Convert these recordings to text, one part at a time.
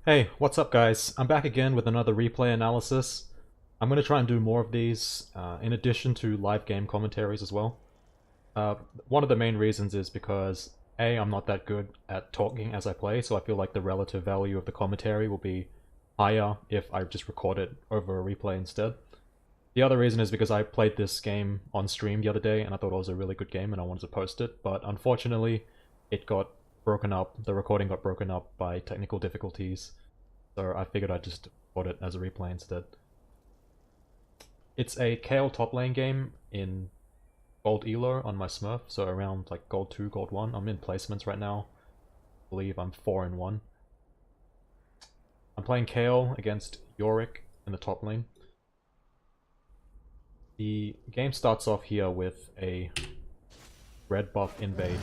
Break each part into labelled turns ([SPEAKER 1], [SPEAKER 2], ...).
[SPEAKER 1] Hey, what's up guys? I'm back again with another replay analysis. I'm going to try and do more of these, in addition to live game commentaries as well. One of the main reasons is because A, I'm not that good at talking as I play, so I feel like the relative value of the commentary will be higher if I just record it over a replay instead. The other reason is because I played this game on stream the other day and I thought it was a really good game and I wanted to post it, but unfortunately it got broken up, the recording got broken up by technical difficulties, so I figured I'd just record it as a replay instead. It's a Kayle top lane game in gold elo on my Smurf, so around like gold 2, gold 1. I'm in placements right now. I believe I'm 4 and 1. I'm playing Kayle against Yorick in the top lane. The game starts off here with a red buff invade.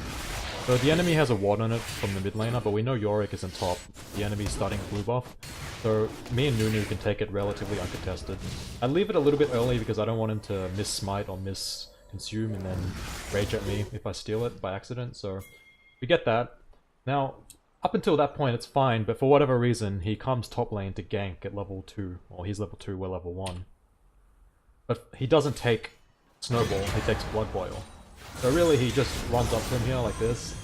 [SPEAKER 1] So the enemy has a ward on it from the mid laner, but we know Yorick is in top. The enemy's starting blue buff. So me and Nunu can take it relatively uncontested. I leave it a little bit early because I don't want him to miss smite or miss consume and then rage at me if I steal it by accident, so we get that. Now, up until that point it's fine, but for whatever reason he comes top lane to gank at level 2. Well, he's level 2, we're level 1. But he doesn't take Snowball, he takes Blood Boil. So really he just runs up to him here like this.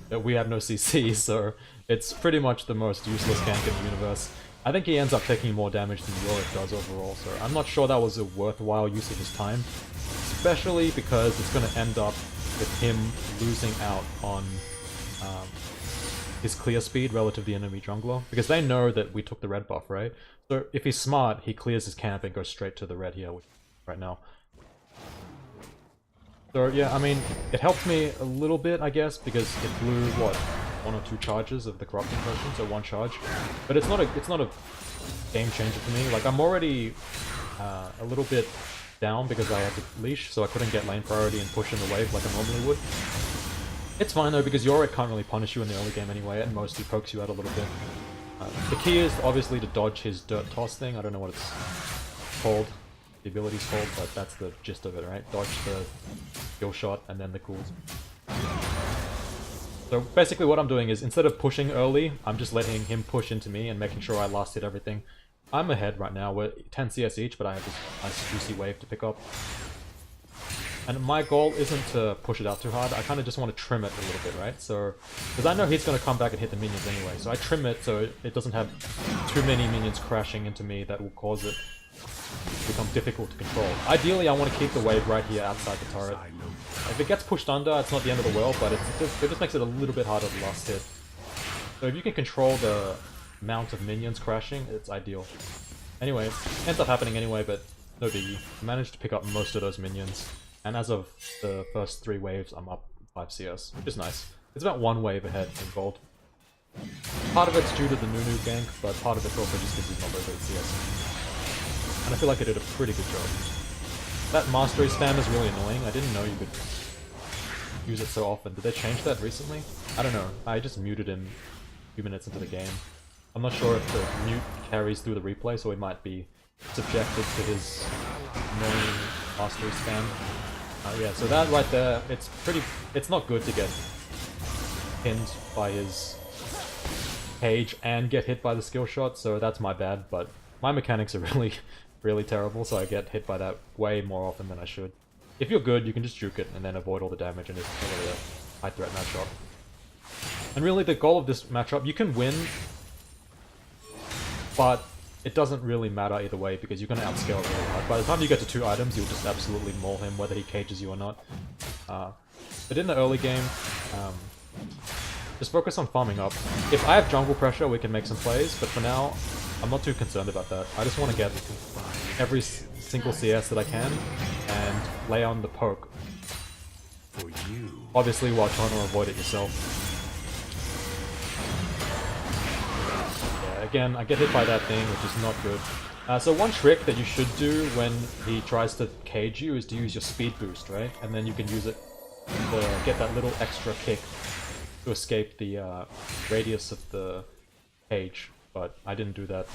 [SPEAKER 1] We have no CC, so it's pretty much the most useless gank in the universe. I think he ends up taking more damage than Yorick does overall, so I'm not sure that was a worthwhile use of his time. Especially because it's going to end up with him losing out on his clear speed relative to the enemy jungler. Because they know that we took the red buff, right? So if he's smart, he clears his camp and goes straight to the red here right now. So yeah, I mean, it helped me a little bit, I guess, because it blew, what, 1 or 2 charges of the corrupting potion, so 1 charge. But it's not a game changer for me. Like, I'm already a little bit down because I had to leash, so I couldn't get lane priority and push in the wave like I normally would. It's fine though, because Yorick can't really punish you in the early game anyway, and mostly pokes you out a little bit. The key is obviously to dodge his dirt toss thing. I don't know what it's called, the ability's called, but that's the gist of it, right? Dodge the kill shot and then the cools. So basically what I'm doing is, instead of pushing early, I'm just letting him push into me and making sure I last hit everything. I'm ahead right now, we're 10 CS each, but I have this nice juicy wave to pick up. And my goal isn't to push it out too hard, I kind of just want to trim it a little bit, right? So, because I know he's going to come back and hit the minions anyway, so I trim it so it doesn't have too many minions crashing into me that will cause it to become difficult to control. Ideally, I want to keep the wave right here outside the turret. If it gets pushed under, it's not the end of the world, but it just makes it a little bit harder to last hit. So if you can control the amount of minions crashing, it's ideal. Anyway, it ends up happening anyway, but no biggie. I managed to pick up most of those minions, and as of the first 3 waves, I'm up 5 CS, which is nice. It's about 1 wave ahead in gold. Part of it's due to the Nunu gank, but part of it's also just because he's not very good at CS. And I feel like I did a pretty good job. That mastery spam is really annoying. I didn't know you could use it so often. Did they change that recently? I don't know. I just muted him a few minutes into the game. I'm not sure if the mute carries through the replay, so we might be subjected to his annoying mastery spam. Yeah, so that right there, it's not good to get pinned by his cage and get hit by the skill shot, so that's my bad, but my mechanics are really terrible, so I get hit by that way more often than I should. If you're good, you can just juke it and then avoid all the damage and it's really a high threat matchup. And really the goal of this matchup, you can win, but it doesn't really matter either way because you're going to outscale it really hard. By the time you get to 2 items, you'll just absolutely maul him whether he cages you or not. But in the early game, just focus on farming up. If I have jungle pressure, we can make some plays, but for now, I'm not too concerned about that. I just want to get every single CS that I can and lay on the poke. For you. Obviously while trying to avoid it yourself. Yeah, again, I get hit by that thing, which is not good. So one trick that you should do when he tries to cage you is to use your speed boost, right? And then you can use it to get that little extra kick to escape the radius of the cage. But I didn't do that.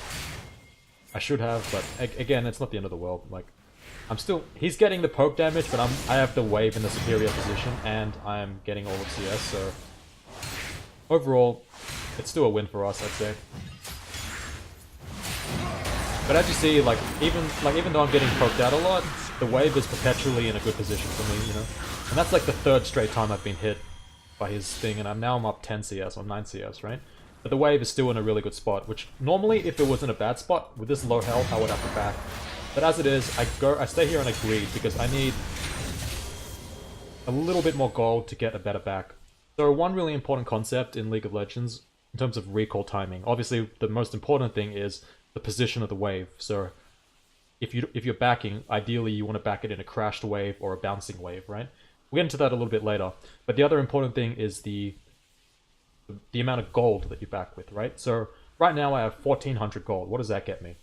[SPEAKER 1] I should have, but again, it's not the end of the world. Like, he's getting the poke damage, but I have the wave in the superior position, and I'm getting all of CS, so overall, it's still a win for us, I'd say. But as you see, even though I'm getting poked out a lot, the wave is perpetually in a good position for me, you know? And that's like the third straight time I've been hit by his thing, and I'm up 10 CS or 9 CS, right? But the wave is still in a really good spot, which normally if it was in a bad spot, with this low health, I would have to back. But as it is, I stay here and I greed, because I need a little bit more gold to get a better back. So one really important concept in League of Legends, in terms of recall timing, obviously the most important thing is the position of the wave. So if you're backing, ideally you want to back it in a crashed wave or a bouncing wave, right? We'll get into that a little bit later. But the other important thing is the amount of gold that you back with, right? So right now I have 1400 gold. What does that get me?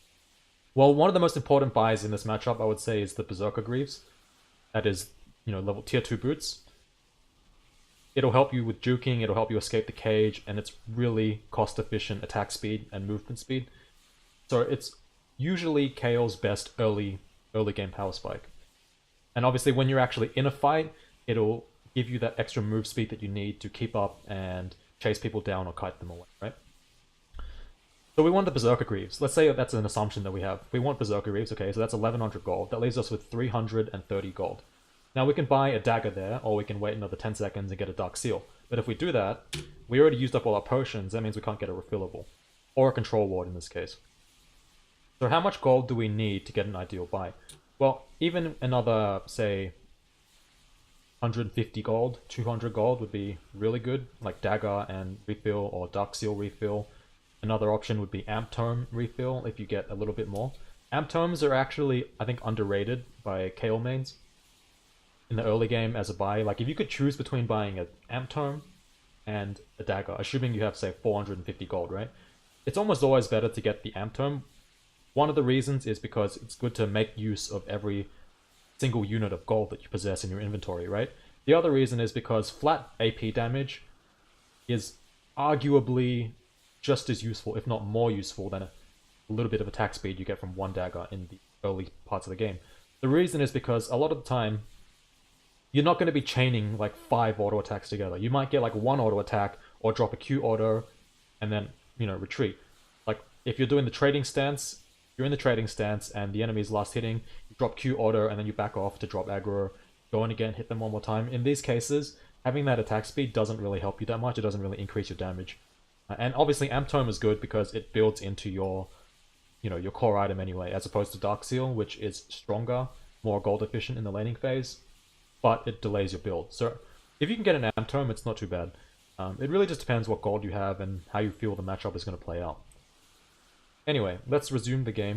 [SPEAKER 1] Well, one of the most important buys in this matchup, I would say, is the Berserker Greaves. That is, you know, level tier 2 boots. It'll help you with juking, it'll help you escape the cage, and it's really cost-efficient attack speed and movement speed. So it's usually Kayle's best early game power spike. And obviously when you're actually in a fight, it'll give you that extra move speed that you need to keep up and chase people down or kite them away, right? So we want the Berserker Greaves. Let's say that's an assumption that we have. We want Berserker Greaves, okay, so that's 1100 gold. That leaves us with 330 gold. Now we can buy a dagger there, or we can wait another 10 seconds and get a Dark Seal. But if we do that, we already used up all our potions, that means we can't get a refillable. Or a Control Ward in this case. So how much gold do we need to get an ideal buy? Well, even another, say, 150 gold, 200 gold would be really good, like dagger and refill or Dark Seal refill. Another option would be Amp Tome refill if you get a little bit more. Amp Tomes are actually, I think, underrated by Kayle mains in the early game as a buy. Like, if you could choose between buying an Amp Tome and a dagger, assuming you have, say, 450 gold, right? It's almost always better to get the Amp Tome. One of the reasons is because it's good to make use of every single unit of gold that you possess in your inventory, right? The other reason is because flat AP damage is arguably just as useful, if not more useful, than a little bit of attack speed you get from one dagger in the early parts of the game. The reason is because a lot of the time, you're not going to be chaining like 5 auto attacks together. You might get like 1 auto attack or drop a Q auto and then, you know, retreat. Like if you're doing the trading stance, you're in the trading stance and the enemy's last hitting, you drop Q auto and then you back off to drop aggro, go in again, hit them one more time. In these cases, having that attack speed doesn't really help you that much. It doesn't really increase your damage. And obviously Amp Tome is good because it builds into your, you know, your core item anyway, as opposed to Dark Seal, which is stronger, more gold efficient in the laning phase, but it delays your build. So if you can get an Amp Tome, it's not too bad. It really just depends what gold you have and how you feel the matchup is going to play out. Anyway, let's resume the game.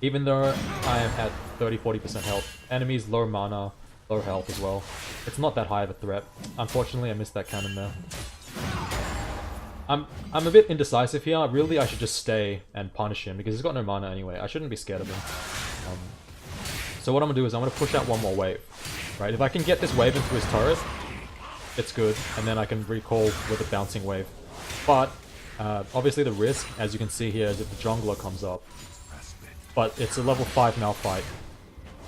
[SPEAKER 1] Even though I am at 30-40% health, enemies low mana, low health as well. It's not that high of a threat. Unfortunately, I missed that cannon there. I'm a bit indecisive here. Really, I should just stay and punish him because he's got no mana anyway. I shouldn't be scared of him. So what I'm going to do is I'm going to push out one more wave. Right? If I can get this wave into his turret, it's good. And then I can recall with a bouncing wave. But obviously the risk, as you can see here, is if the jungler comes up. But it's a level 5 now fight.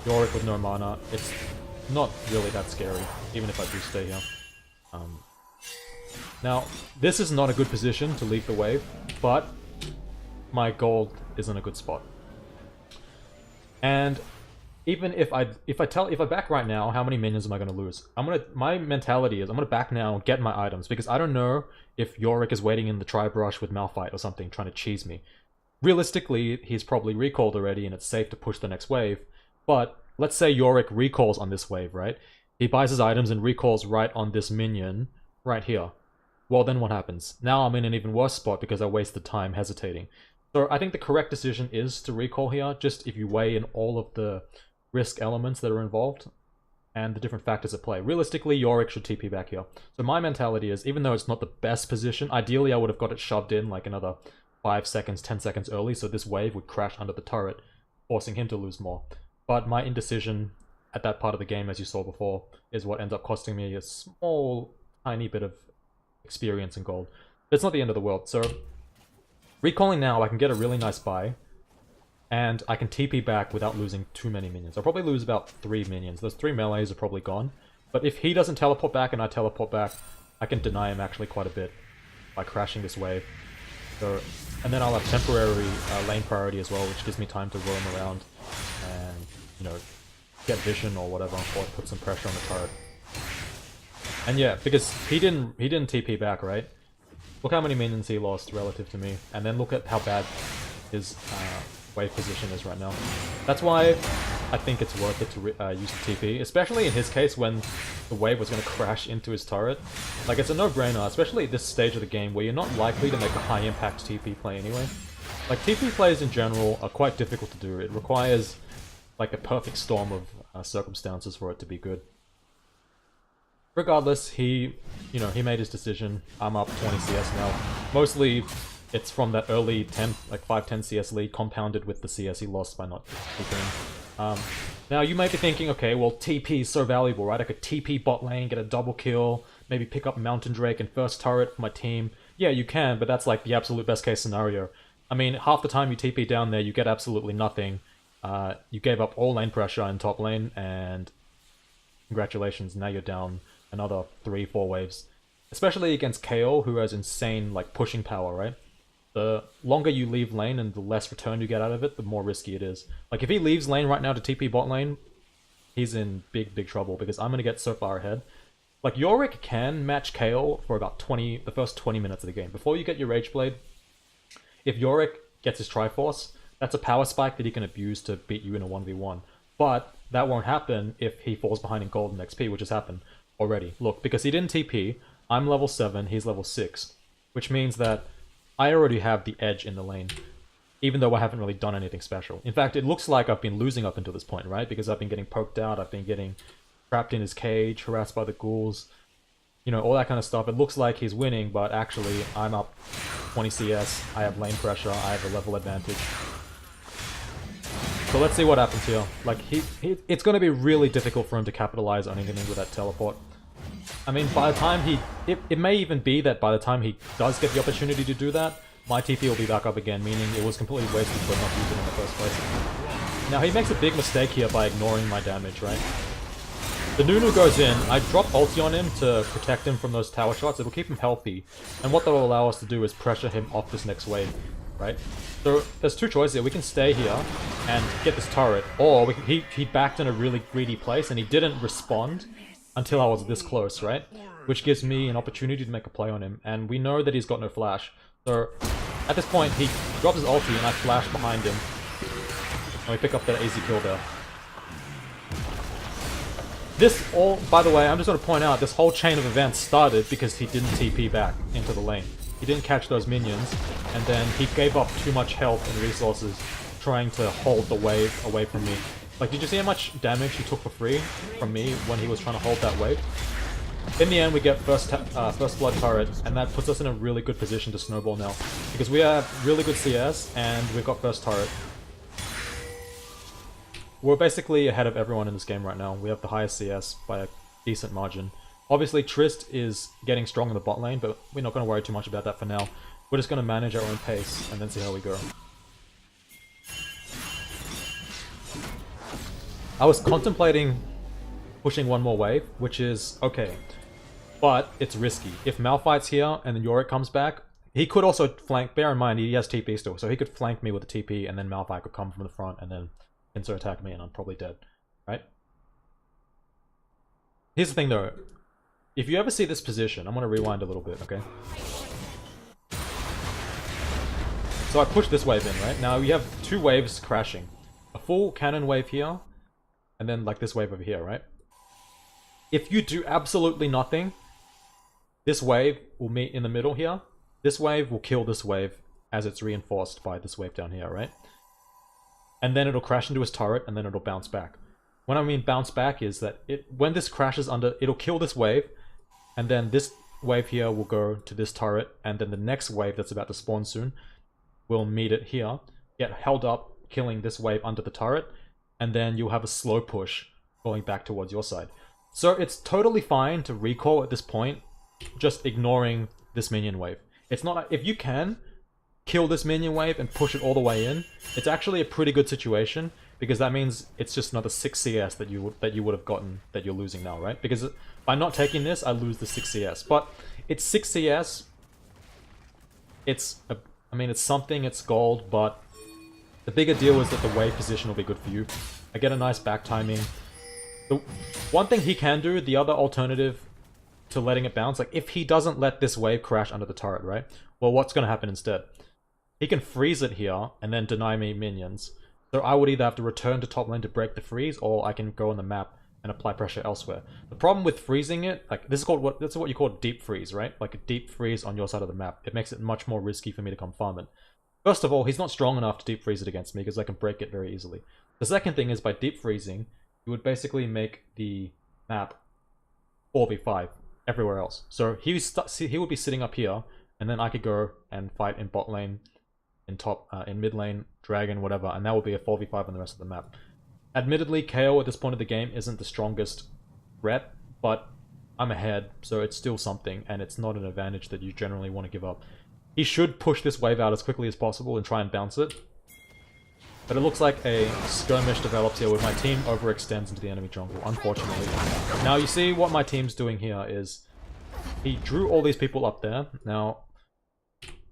[SPEAKER 1] Yorick with no mana. It's not really that scary, even if I do stay here. Now, this is not a good position to leave the wave, but my gold is in a good spot. And even if I back right now, how many minions am I going to lose? My mentality is I'm going to back now, get my items, because I don't know if Yorick is waiting in the tri-brush with Malphite or something, trying to cheese me. Realistically, he's probably recalled already and it's safe to push the next wave, but let's say Yorick recalls on this wave, right? He buys his items and recalls right on this minion, right here. Well, then what happens? Now I'm in an even worse spot because I wasted time hesitating. So I think the correct decision is to recall here, just if you weigh in all of the risk elements that are involved and the different factors at play. Realistically, Yorick should TP back here. So my mentality is, even though it's not the best position, ideally I would have got it shoved in like another 5 seconds, 10 seconds early, so this wave would crash under the turret, forcing him to lose more. But my indecision at that part of the game, as you saw before, is what ends up costing me a small, tiny bit of experience and gold. But it's not the end of the world. So recalling now, I can get a really nice buy, and I can TP back without losing too many minions. I'll probably lose about 3 minions. Those 3 melees are probably gone. But if he doesn't teleport back and I teleport back, I can deny him actually quite a bit by crashing this wave. So And then I'll have temporary lane priority as well, which gives me time to roam around and, you know, get vision or whatever, or put some pressure on the turret. And yeah, because he didn't TP back, right? Look how many minions he lost relative to me, and then look at how bad his wave position is right now. That's why I think it's worth it to use the TP, especially in his case when the wave was going to crash into his turret. Like, it's a no-brainer, especially at this stage of the game where you're not likely to make a high-impact TP play anyway. Like, TP plays in general are quite difficult to do. It requires, like, a perfect storm of circumstances for it to be good. Regardless, he made his decision. I'm up 20 CS now. Mostly, it's from that early 10, like 5-10 CS lead, compounded with the CS he lost by not TPing. Now, you might be thinking, okay, well, TP is so valuable, right? I could TP bot lane, get a double kill, maybe pick up Mountain Drake and first turret for my team. Yeah, you can, but that's like the absolute best case scenario. I mean, half the time you TP down there, you get absolutely nothing. You gave up all lane pressure in top lane, and congratulations, now you're down another 3-4 waves. Especially against Kayle, who has insane, like, pushing power, right? The longer you leave lane and the less return you get out of it, the more risky it is. Like, if he leaves lane right now to TP bot lane, he's in big, big trouble, because I'm going to get so far ahead. Like, Yorick can match Kayle for about the first 20 minutes of the game. Before you get your Rage Blade, if Yorick gets his Triforce, that's a power spike that he can abuse to beat you in a 1v1. But that won't happen if he falls behind in golden XP, which has happened already. Look, because he didn't TP, I'm level 7, he's level 6. Which means that I already have the edge in the lane, even though I haven't really done anything special. In fact, it looks like I've been losing up until this point, right? Because I've been getting poked out, I've been getting trapped in his cage, harassed by the ghouls, you know, all that kind of stuff. It looks like he's winning, but actually, I'm up 20 CS, I have lane pressure, I have a level advantage. So let's see what happens here. Like, it's going to be really difficult for him to capitalize on anything with that teleport. I mean, by the time it may even be that by the time he does get the opportunity to do that, my TP will be back up again, meaning it was completely wasted for not using it in the first place. Now, he makes a big mistake here by ignoring my damage, right? The Nunu goes in, I drop ulti on him to protect him from those tower shots, it'll keep him healthy, and what that will allow us to do is pressure him off this next wave, right? So, there's two choices here. We can stay here and get this turret, or he backed in a really greedy place and he didn't respond until I was this close, right? Which gives me an opportunity to make a play on him, and we know that he's got no flash. So, at this point, he drops his ulti and I flash behind him, and we pick up that easy kill there. By the way, I'm just going to point out, this whole chain of events started because he didn't TP back into the lane. He didn't catch those minions, and then he gave up too much health and resources trying to hold the wave away from me. Like, did you see how much damage he took for free from me when he was trying to hold that wave? In the end, we get first blood turret, and that puts us in a really good position to snowball now. Because we have really good CS, and we've got first turret. We're basically ahead of everyone in this game right now. We have the highest CS by a decent margin. Obviously, Trist is getting strong in the bot lane, but we're not going to worry too much about that for now. We're just going to manage our own pace, and then see how we go. I was contemplating pushing one more wave, which is okay. But it's risky. If Malphite's here, and then Yorick comes back, he could also flank. Bear in mind, he has TP still, so he could flank me with a TP, and then Malphite could come from the front, and then Pincer attack me, and I'm probably dead, right? Here's the thing though, if you ever see this position, I'm going to rewind a little bit, okay? So I push this wave in, right? Now you have two waves crashing. A full cannon wave here, and then like this wave over here, right? If you do absolutely nothing, this wave will meet in the middle here. This wave will kill this wave as it's reinforced by this wave down here, right? And then it'll crash into his turret, and then it'll bounce back. When I mean bounce back is that when this crashes under, it'll kill this wave, and then this wave here will go to this turret, and then the next wave that's about to spawn soon will meet it here, get held up, killing this wave under the turret, and then you'll have a slow push going back towards your side. So it's totally fine to recall at this point, just ignoring this minion wave. It's not, if you can kill this minion wave and push it all the way in, it's actually a pretty good situation, because that means it's just another 6 CS that you would have gotten that you're losing now, right? Because by not taking this, I lose the 6 CS. But it's 6 CS. I mean, it's something, it's gold, but the bigger deal is that the wave position will be good for you. I get a nice back timing. The one thing he can do, the other alternative to letting it bounce, like if he doesn't let this wave crash under the turret, right? Well, what's going to happen instead? He can freeze it here and then deny me minions. So I would either have to return to top lane to break the freeze, or I can go on the map and apply pressure elsewhere. The problem with freezing it, like this is called that's what you call deep freeze, right? Like a deep freeze on your side of the map. It makes it much more risky for me to come farm it. First of all, he's not strong enough to deep freeze it against me because I can break it very easily. The second thing is by deep freezing, you would basically make the map 4v5 everywhere else. So he would be sitting up here, and then I could go and fight in bot lane, in mid lane, dragon, whatever, and that would be a 4v5 on the rest of the map. Admittedly, Kayle at this point of the game isn't the strongest threat, but I'm ahead, so it's still something, and it's not an advantage that you generally want to give up. He should push this wave out as quickly as possible and try and bounce it. But it looks like a skirmish develops here where my team overextends into the enemy jungle, unfortunately. Now you see what my team's doing here is he drew all these people up there. Now,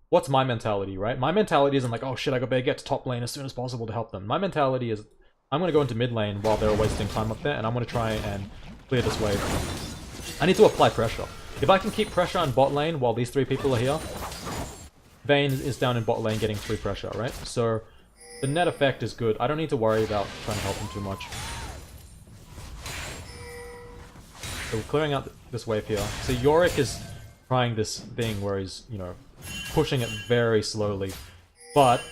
[SPEAKER 1] what's my mentality, right? My mentality isn't like, oh shit, I better get to top lane as soon as possible to help them. My mentality is, I'm going to go into mid lane while they're wasting time up there, and I'm going to try and clear this wave. I need to apply pressure. If I can keep pressure on bot lane while these three people are here, Vayne is down in bot lane getting free pressure, right? So the net effect is good. I don't need to worry about trying to help him too much. So we're clearing out this wave here. So Yorick is trying this thing where he's, you know, pushing it very slowly. But,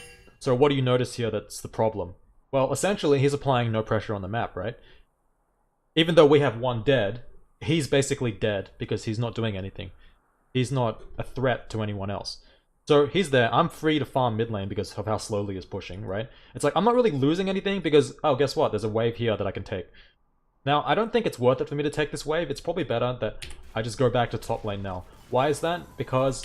[SPEAKER 1] so what do you notice here that's the problem? Well, essentially, he's applying no pressure on the map, right? Even though we have one dead, he's basically dead because he's not doing anything. He's not a threat to anyone else. So he's there, I'm free to farm mid lane because of how slowly he's pushing, right? It's like, I'm not really losing anything because, oh, guess what? There's a wave here that I can take. Now, I don't think it's worth it for me to take this wave. It's probably better that I just go back to top lane now. Why is that? Because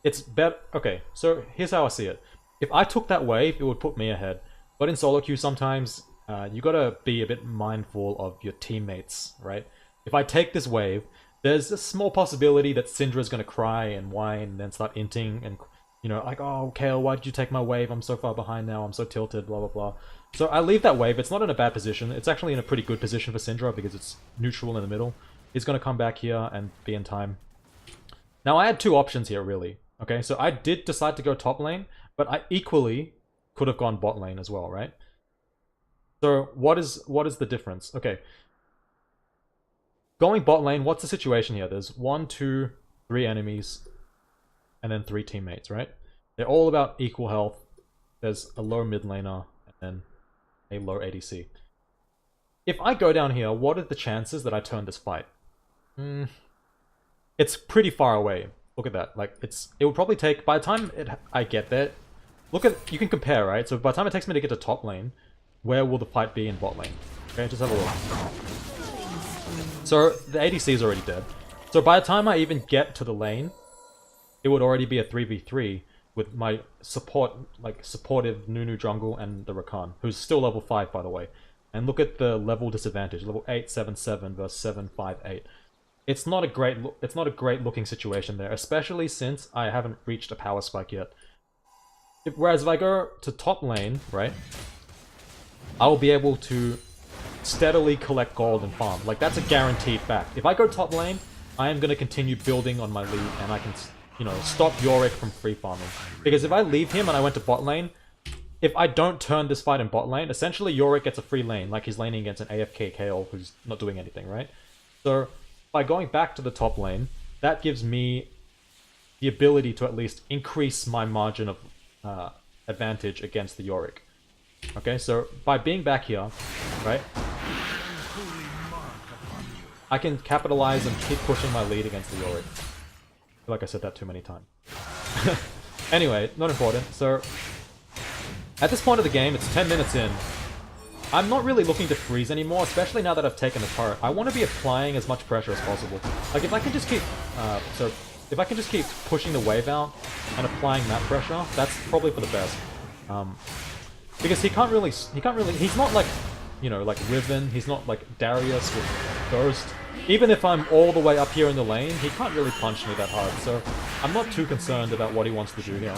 [SPEAKER 1] it's better. Okay, so here's how I see it. If I took that wave, it would put me ahead. But in solo queue, sometimes you gotta be a bit mindful of your teammates, right? If I take this wave, there's a small possibility that Syndra's gonna cry and whine and then start inting and, you know, like, oh, Kayle, why did you take my wave? I'm so far behind now, I'm so tilted, blah, blah, blah. So I leave that wave. It's not in a bad position. It's actually in a pretty good position for Syndra because it's neutral in the middle. He's gonna come back here and be in time. Now, I had two options here, really. Okay, so I did decide to go top lane, but I equally could have gone bot lane as well, right? So what is the difference? Okay. Going bot lane, what's the situation here? There's 1, 2, 3 enemies, and then 3 teammates, right? They're all about equal health. There's a low mid laner, and then a low ADC. If I go down here, what are the chances that I turn this fight? It's pretty far away. Look at that. Like, it would probably take, by the time I get there, look at, you can compare, right? So by the time it takes me to get to top lane, where will the fight be in bot lane? Okay, just have a look. So the ADC is already dead. So by the time I even get to the lane, it would already be a 3v3 with my supportive Nunu jungle and the Rakan, who's still level 5, by the way. And look at the level disadvantage, level 877 versus 758. It's not a great looking situation there, especially since I haven't reached a power spike yet. Whereas if I go to top lane, right, I will be able to steadily collect gold and farm. Like, that's a guaranteed fact. If I go top lane, I am going to continue building on my lead, and I can, you know, stop Yorick from free farming. Because if I leave him and I went to bot lane, if I don't turn this fight in bot lane, essentially Yorick gets a free lane, like he's laning against an AFK Kayle who's not doing anything, right? So by going back to the top lane, that gives me the ability to at least increase my margin of advantage against the Yorick. Okay, so by being back here, right, I can capitalize and keep pushing my lead against the Yorick. I feel like I said that too many times. Anyway, not important. So at this point of the game, it's 10 minutes in. I'm not really looking to freeze anymore, especially now that I've taken the turret. I want to be applying as much pressure as possible. Like, if I can just keep if I can just keep pushing the wave out and applying that pressure, that's probably for the best. Because he's not like, you know, like Riven, he's not like Darius with Ghost. Even if I'm all the way up here in the lane, he can't really punch me that hard, so I'm not too concerned about what he wants to do here.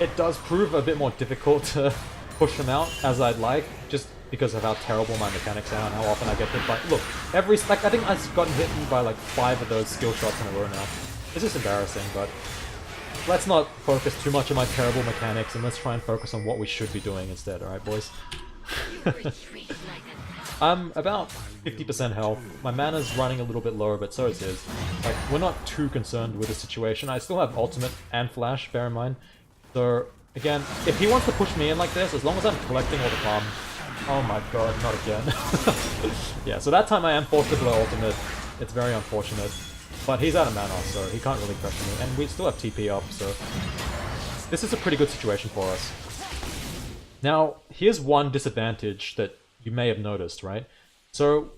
[SPEAKER 1] it does prove a bit more difficult to push him out as I'd like, just because of how terrible my mechanics are and how often I get hit by... Look, I think I've gotten hit by like 5 of those skill shots in a row now. It's just embarrassing, but let's not focus too much on my terrible mechanics and let's try and focus on what we should be doing instead, alright boys? I'm about 50% health. My mana's running a little bit lower, but so is his. Like, we're not too concerned with the situation. I still have ultimate and flash, bear in mind. So, again, if he wants to push me in like this, as long as I'm collecting all the farm... Oh my god, not again. Yeah, so that time I am forced to blow ultimate. It's very unfortunate. But he's out of mana, so he can't really pressure me. And we still have TP up, so... This is a pretty good situation for us. Now, here's one disadvantage that you may have noticed, right? So,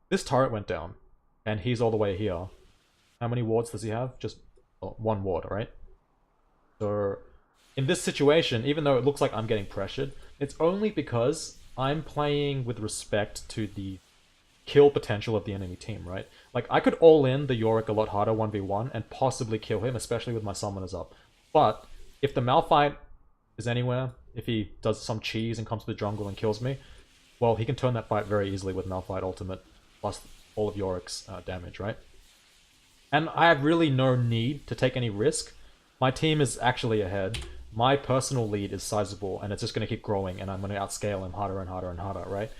[SPEAKER 1] this turret went down, and he's all the way here. How many wards does he have? Just 1 ward, right? So, in this situation, even though it looks like I'm getting pressured, it's only because I'm playing with respect to the kill potential of the enemy team, right? Like, I could all-in the Yorick a lot harder 1v1 and possibly kill him, especially with my summoners up. But, if the Malphite is anywhere, if he does some cheese and comes to the jungle and kills me, well, he can turn that fight very easily with Malphite ultimate, plus all of Yorick's damage, right? And I have really no need to take any risk. My team is actually ahead. My personal lead is sizable, and it's just going to keep growing, and I'm going to outscale him harder and harder and harder, right?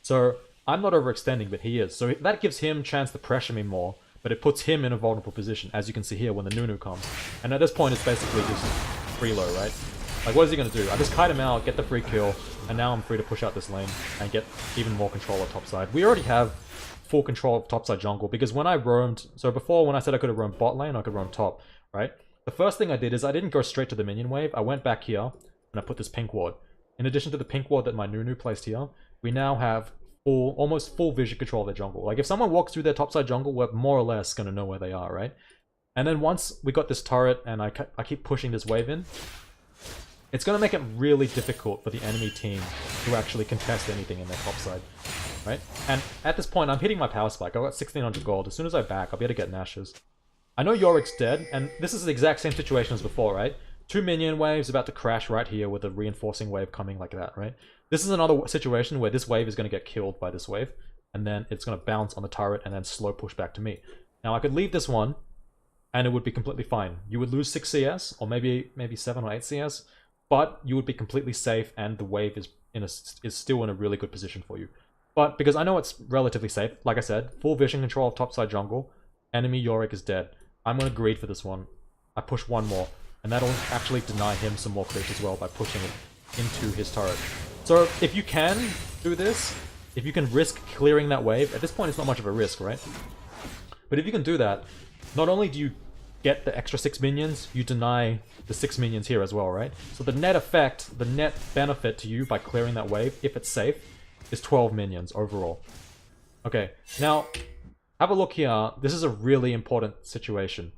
[SPEAKER 1] So, I'm not overextending, but he is. So that gives him a chance to pressure me more, but it puts him in a vulnerable position, as you can see here when the Nunu comes. And at this point, it's basically just freelo, right? Like, what is he going to do? I just kite him out, get the free kill, and now I'm free to push out this lane and get even more control of topside. We already have full control of topside jungle, because when I roamed... So before, when I said I could have roamed bot lane, I could roam top, right? The first thing I did is I didn't go straight to the minion wave. I went back here, and I put this pink ward. In addition to the pink ward that my Nunu placed here, we now have almost full vision control of their jungle. Like, if someone walks through their topside jungle, we're more or less going to know where they are, right? And then once we got this turret, and I keep pushing this wave in, it's going to make it really difficult for the enemy team to actually contest anything in their topside, right? And at this point, I'm hitting my power spike. I've got 1600 gold. As soon as I back, I'll be able to get Nashes. I know Yorick's dead, and this is the exact same situation as before, right? 2 minion waves about to crash right here with a reinforcing wave coming like that, right? This is another situation where this wave is going to get killed by this wave, and then it's going to bounce on the turret and then slow push back to me. Now, I could leave this one, and it would be completely fine. You would lose 6 CS, or maybe 7 or 8 CS, but you would be completely safe, and the wave is still in a really good position for you. But because I know it's relatively safe, like I said, full vision control of topside jungle, enemy Yorick is dead. I'm going to greed for this one. I push one more, and that'll actually deny him some more creeps as well by pushing it into his turret. So if you can do this, if you can risk clearing that wave, at this point it's not much of a risk, right? But if you can do that, not only do you get the extra 6 minions, you deny the 6 minions here as well, right? So the net effect, the net benefit to you by clearing that wave, if it's safe, is 12 minions overall. Okay, now, have a look here. This is a really important situation.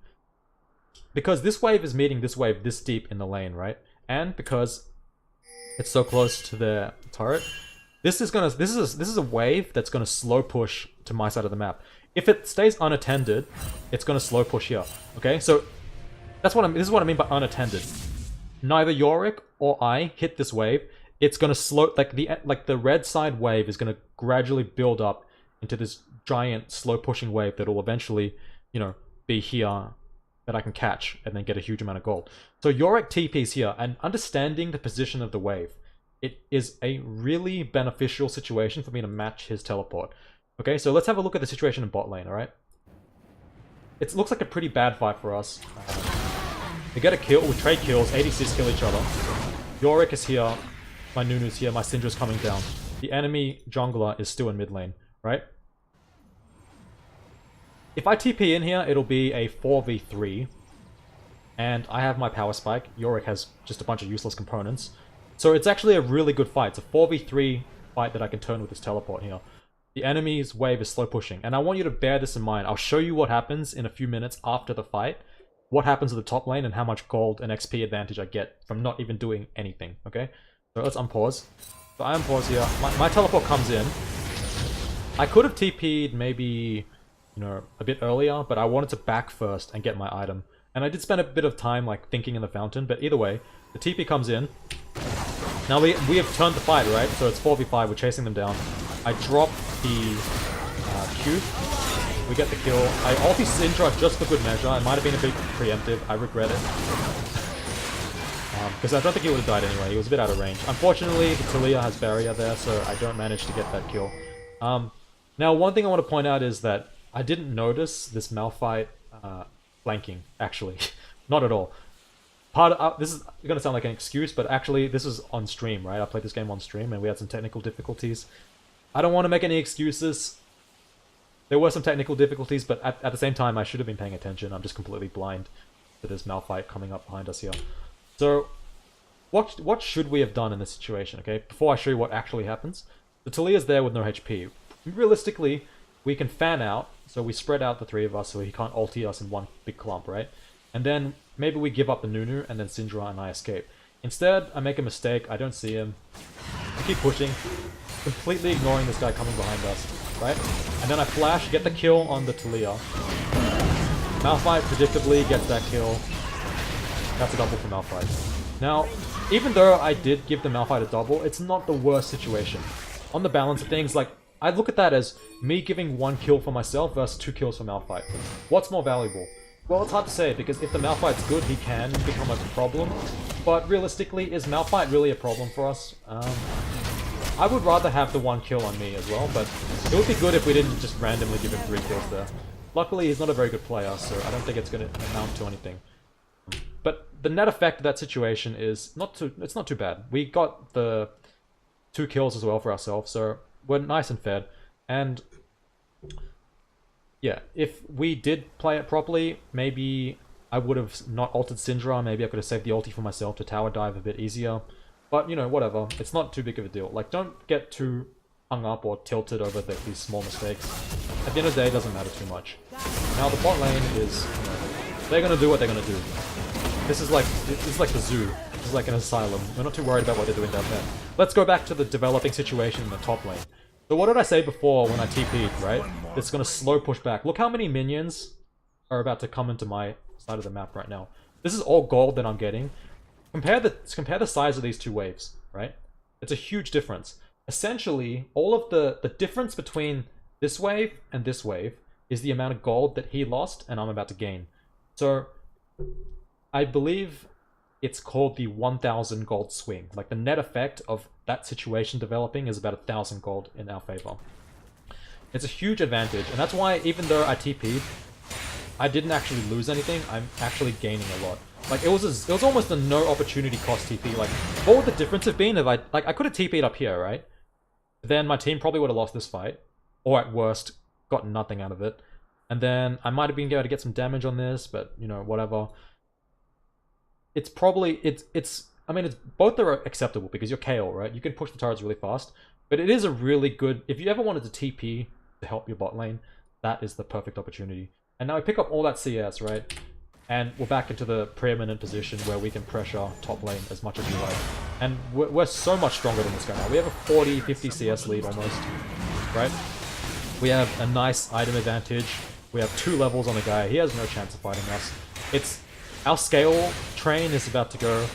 [SPEAKER 1] Because this wave is meeting this wave this deep in the lane, right? And because it's so close to the turret, this is a wave that's gonna slow push to my side of the map. If it stays unattended, it's gonna slow push here. Okay, so this is what I mean by unattended. Neither Yorick or I hit this wave. It's gonna slow, like the red side wave is gonna gradually build up into this giant slow pushing wave that will eventually, you know, be here that I can catch and then get a huge amount of gold. So Yorick TP's here, and understanding the position of the wave, it is a really beneficial situation for me to match his teleport. Okay, so let's have a look at the situation in bot lane, alright? It looks like a pretty bad fight for us. We get a kill, we trade kills, ADCs kill each other. Yorick is here, my Nunu's here, my Syndra's coming down. The enemy jungler is still in mid lane, right? If I TP in here, it'll be a 4v3. And I have my power spike. Yorick has just a bunch of useless components. So it's actually a really good fight. It's a 4v3 fight that I can turn with this teleport here. The enemy's wave is slow pushing. And I want you to bear this in mind. I'll show you what happens in a few minutes after the fight. What happens at the top lane and how much gold and XP advantage I get from not even doing anything, okay? So let's unpause. So I unpause here. My teleport comes in. I could have TP'd maybe, you know, a bit earlier, but I wanted to back first and get my item. And I did spend a bit of time like thinking in the fountain, but either way, the TP comes in. Now we have turned the fight, right? So it's 4v5, we're chasing them down. I drop the Q. We get the kill. I ulti Syndra just for good measure. It might have been a bit preemptive. I regret it. Because I don't think he would have died anyway. He was a bit out of range. Unfortunately, the Talia has barrier there, so I don't manage to get that kill. Now, one thing I want to point out is that I didn't notice this Malphite flanking, actually. Not at all. This is going to sound like an excuse, but actually, this was on stream, right? I played this game on stream, and we had some technical difficulties. I don't want to make any excuses. There were some technical difficulties, but at the same time, I should have been paying attention. I'm just completely blind to this Malphite coming up behind us here. So, what should we have done in this situation, okay? Before I show you what actually happens. The Talia's there with no HP. Realistically, we can fan out, so we spread out the three of us so he can't ulti us in one big clump, right? And then maybe we give up the Nunu, and then Syndra and I escape. Instead, I make a mistake, I don't see him. I keep pushing, completely ignoring this guy coming behind us, right? And then I flash, get the kill on the Talia. Malphite predictably gets that kill. That's a double for Malphite. Now, even though I did give the Malphite a double, it's not the worst situation. On the balance of things, like, I look at that as me giving 1 kill for myself versus 2 kills for Malphite. What's more valuable? Well, it's hard to say, because if the Malphite's good, he can become a problem. But realistically, is Malphite really a problem for us? I would rather have the 1 kill on me as well, but it would be good if we didn't just randomly give him 3 kills there. Luckily, he's not a very good player, so I don't think it's going to amount to anything. But the net effect of that situation is it's not too bad. We got the 2 kills as well for ourselves, so we're nice and fed. And yeah, if we did play it properly, maybe I would have not ulted Syndra. Maybe I could have saved the ulti for myself to tower dive a bit easier. But, you know, whatever. It's not too big of a deal. Like, don't get too hung up or tilted over these small mistakes. At the end of the day, it doesn't matter too much. Now, the bot lane is, you know, they're gonna do what they're gonna do. This is like the zoo. This is like an asylum. We're not too worried about what they're doing down there. Let's go back to the developing situation in the top lane. So what did I say before when I TP'd, right? It's gonna slow push back. Look how many minions are about to come into my side of the map right now. This is all gold that I'm getting. Compare the size of these two waves, right? It's a huge difference. Essentially, all of the difference between this wave and this wave is the amount of gold that he lost and I'm about to gain. So, I believe it's called the 1,000 gold swing. Like, the net effect of that situation developing is about 1,000 gold in our favor. It's a huge advantage, and that's why even though I TP'd, I didn't actually lose anything. I'm actually gaining a lot. Like, it was almost a no opportunity cost TP. Like, what would the difference have been if I could have TP'd up here, right? Then my team probably would have lost this fight, or at worst, got nothing out of it. And then I might have been able to get some damage on this, but, you know, whatever. It's probably, I mean, both are acceptable because you're Kayle, right? You can push the turrets really fast, but it is a really good, if you ever wanted to TP to help your bot lane, that is the perfect opportunity. And now we pick up all that CS, right? And we're back into the preeminent position where we can pressure top lane as much as we like. And we're so much stronger than this guy now. We have a 40, 50 CS lead almost, right? We have a nice item advantage. We have 2 levels on the guy. He has no chance of fighting us. Our scale train is about to go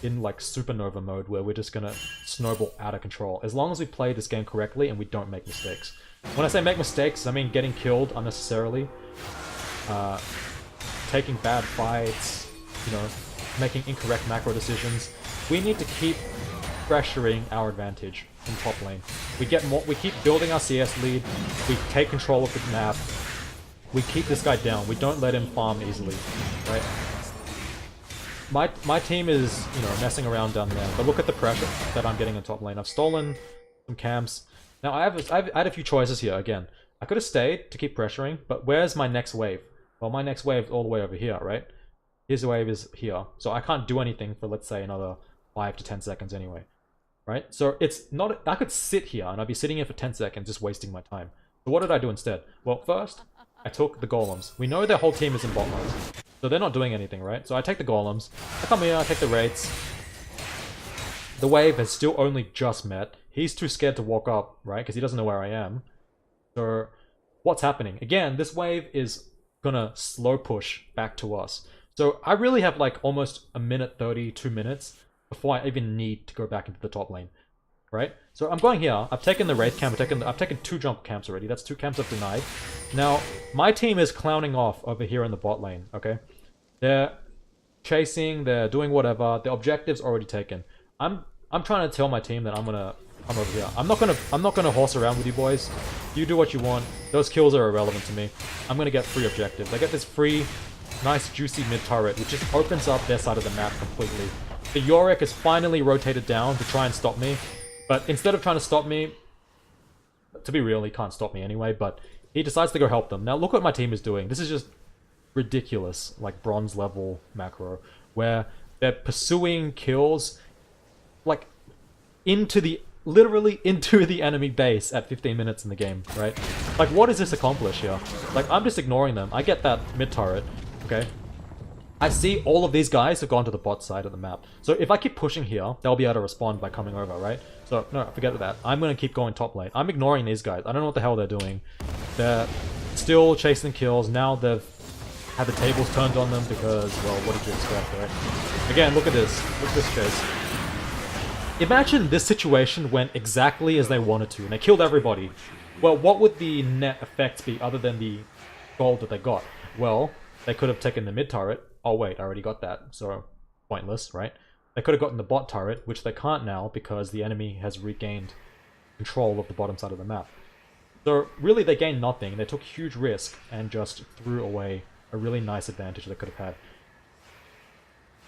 [SPEAKER 1] in like supernova mode where we're just gonna snowball out of control. As long as we play this game correctly and we don't make mistakes. When I say make mistakes, I mean getting killed unnecessarily. Taking bad fights, you know, making incorrect macro decisions. We need to keep pressuring our advantage in top lane. We keep building our CS lead, we take control of the map, we keep this guy down, we don't let him farm easily, right? My team is, you know, messing around down there, but look at the pressure that I'm getting in top lane. I've stolen some camps. Now I had a few choices here, again. I could have stayed to keep pressuring, but where's my next wave? Well, my next wave is all the way over here, right? His wave is here. So I can't do anything for, let's say, another 5 to 10 seconds anyway. Right? So it's not... I could sit here, and I'd be sitting here for 10 seconds just wasting my time. So what did I do instead? Well, first, I took the golems. We know their whole team is in bot lane. So they're not doing anything, right? So I take the golems. I come here, I take the wraiths. The wave has still only just met. He's too scared to walk up, right? Because he doesn't know where I am. So... what's happening? Again, this wave is gonna slow push back to us. So I really have like almost a minute 30, 2 minutes before I even need to go back into the top lane, right? So I'm going here. I've taken the Wraith camp. I've taken 2 jungle camps already. That's 2 camps I've denied. Now, my team is clowning off over here in the bot lane, okay? They're chasing, they're doing whatever. The objective's already taken. I'm trying to tell my team that I'm gonna come over here. I'm not gonna horse around with you boys. You do what you want. Those kills are irrelevant to me. I'm gonna get free objectives. I get this free, nice, juicy mid turret, which just opens up their side of the map completely. The Yorick is finally rotated down to try and stop me, but instead of trying to stop me, to be real, he can't stop me anyway, but he decides to go help them. Now look what my team is doing. This is just ridiculous, like bronze level macro, where they're pursuing kills, like, literally into the enemy base at 15 minutes in the game, right? Like, what does this accomplish here? Like, I'm just ignoring them. I get that mid turret, okay? I see all of these guys have gone to the bot side of the map. So if I keep pushing here, they'll be able to respond by coming over, right? So, no, forget that. I'm going to keep going top lane. I'm ignoring these guys. I don't know what the hell they're doing. They're still chasing kills. Now they've had the tables turned on them because, well, what did you expect, right? Again, look at this. Look at this chase. Imagine this situation went exactly as they wanted to, and they killed everybody. Well, what would the net effects be other than the gold that they got? Well, they could have taken the mid turret. Oh wait, I already got that, so pointless, right? They could have gotten the bot turret, which they can't now because the enemy has regained control of the bottom side of the map. So really they gained nothing. They took huge risk and just threw away a really nice advantage they could have had.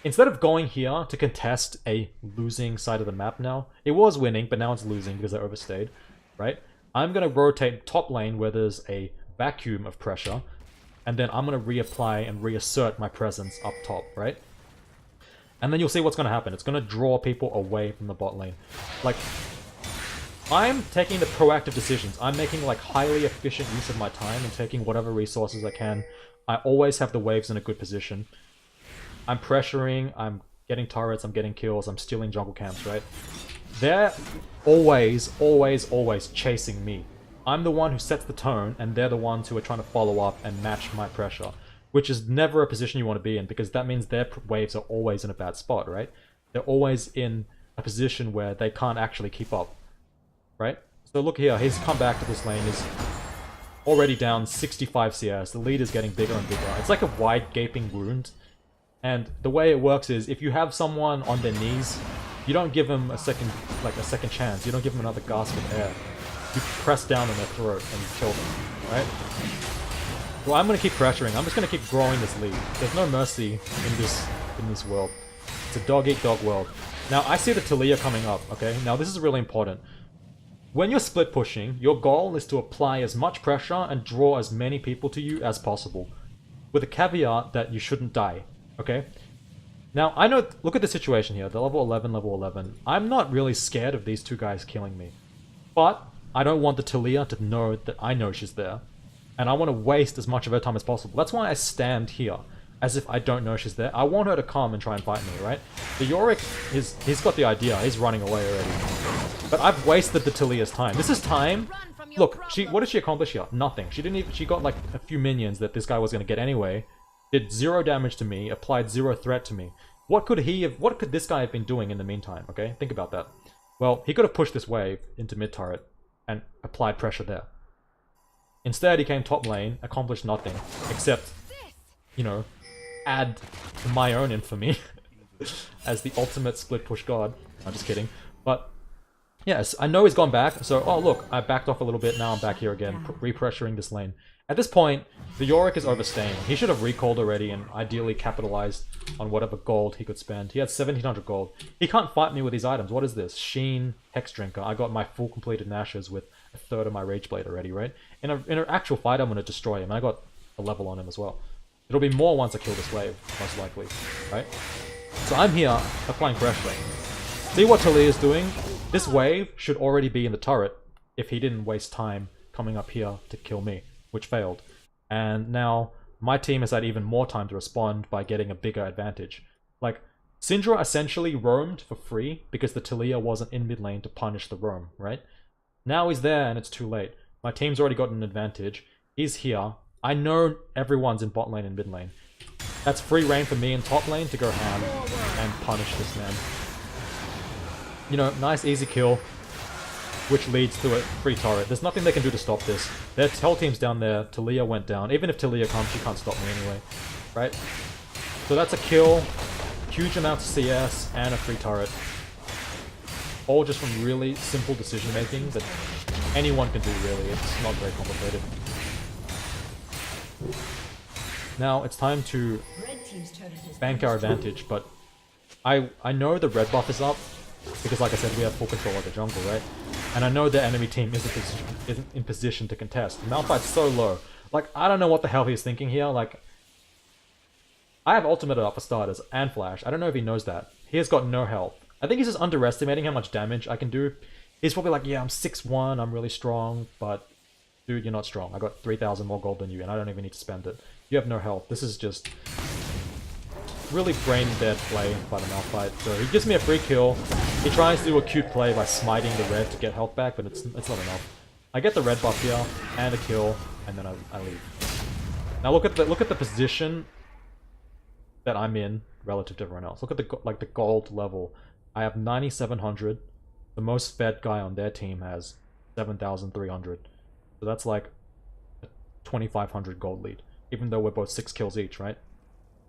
[SPEAKER 1] Instead of going here to contest a losing side of the map now, it was winning, but now it's losing because they overstayed, right? I'm going to rotate top lane where there's a vacuum of pressure, and then I'm going to reapply and reassert my presence up top, right? And then you'll see what's going to happen. It's going to draw people away from the bot lane. Like, I'm taking the proactive decisions. I'm making, like, highly efficient use of my time and taking whatever resources I can. I always have the waves in a good position. I'm pressuring, I'm getting turrets, I'm getting kills, I'm stealing jungle camps, right? They're always, always, always chasing me. I'm the one who sets the tone, and they're the ones who are trying to follow up and match my pressure, which is never a position you want to be in, because that means their waves are always in a bad spot, right? They're always in a position where they can't actually keep up, right? So look here, he's come back to this lane, he's already down 65 CS, the lead is getting bigger and bigger. It's like a wide gaping wound. And the way it works is, if you have someone on their knees, you don't give them a second chance. You don't give them another gasp of air. You press down on their throat and kill them, right? Well, I'm going to keep pressuring. I'm just going to keep growing this lead. There's no mercy in this world. It's a dog-eat-dog world. Now, I see the Talia coming up, okay? Now, this is really important. When you're split pushing, your goal is to apply as much pressure and draw as many people to you as possible, with a caveat that you shouldn't die. Okay? Now, I know, look at the situation here. The level 11. I'm not really scared of these 2 guys killing me. But I don't want the Talia to know that I know she's there. And I want to waste as much of her time as possible. That's why I stand here, as if I don't know she's there. I want her to come and try and fight me, right? The Yorick, he's got the idea. He's running away already. But I've wasted the Talia's time. This is time. Look, what did she accomplish here? Nothing. She got like a few minions that this guy was going to get anyway. Did 0 damage to me, applied 0 threat to me. What could this guy have been doing in the meantime, okay? Think about that. Well, he could have pushed this wave into mid turret and applied pressure there. Instead, he came top lane, accomplished nothing, except, you know, add to my own infamy as the ultimate split push god. I'm just kidding. But, yes, I know he's gone back, so, oh look, I backed off a little bit, now I'm back here again, repressuring this lane. At this point, the Yorick is overstaying. He should have recalled already and ideally capitalized on whatever gold he could spend. He had 1700 gold. He can't fight me with these items. What is this? Sheen, Hex Drinker. I got my full completed Nashes with a third of my Rage Blade already, right? In an actual fight, I'm going to destroy him. I got a level on him as well. It'll be more once I kill this wave, most likely, right? So I'm here applying pressure. See what Talia is doing? This wave should already be in the turret if he didn't waste time coming up here to kill me, which failed. And now my team has had even more time to respond by getting a bigger advantage. Like, Syndra essentially roamed for free because the Talia wasn't in mid lane to punish the roam, right? Now he's there and it's too late. My team's already got an advantage. He's here. I know everyone's in bot lane and mid lane. That's free reign for me in top lane to go ham and punish this man. You know, nice easy kill, which leads to a free turret. There's nothing they can do to stop this. Their whole team's down there. Talia went down. Even if Talia comes, she can't stop me anyway. Right? So that's a kill, huge amounts of CS, and a free turret. All just from really simple decision making that anyone can do, really. It's not very complicated. Now it's time to bank our advantage, but I know the red buff is up, because like I said, we have full control of the jungle, right? And I know the enemy team isn't in position to contest. Malphite's so low. Like, I don't know what the hell he's thinking here. Like, I have ultimate up for starters, and flash. I don't know if he knows that. He has got no health. I think he's just underestimating how much damage I can do. He's probably like, yeah, I'm 6'1", I'm really strong, but dude, you're not strong. I got 3,000 more gold than you, and I don't even need to spend it. You have no health. This is just really brain-dead play by the Malphite. So he gives me a free kill. He tries to do a cute play by smiting the red to get health back, but it's not enough. I get the red buff here, and a kill, and then I leave. Now look at the position that I'm in relative to everyone else. Look at the gold level. I have 9,700. The most fed guy on their team has 7,300. So that's like a 2,500 gold lead, even though we're both 6 kills each, right?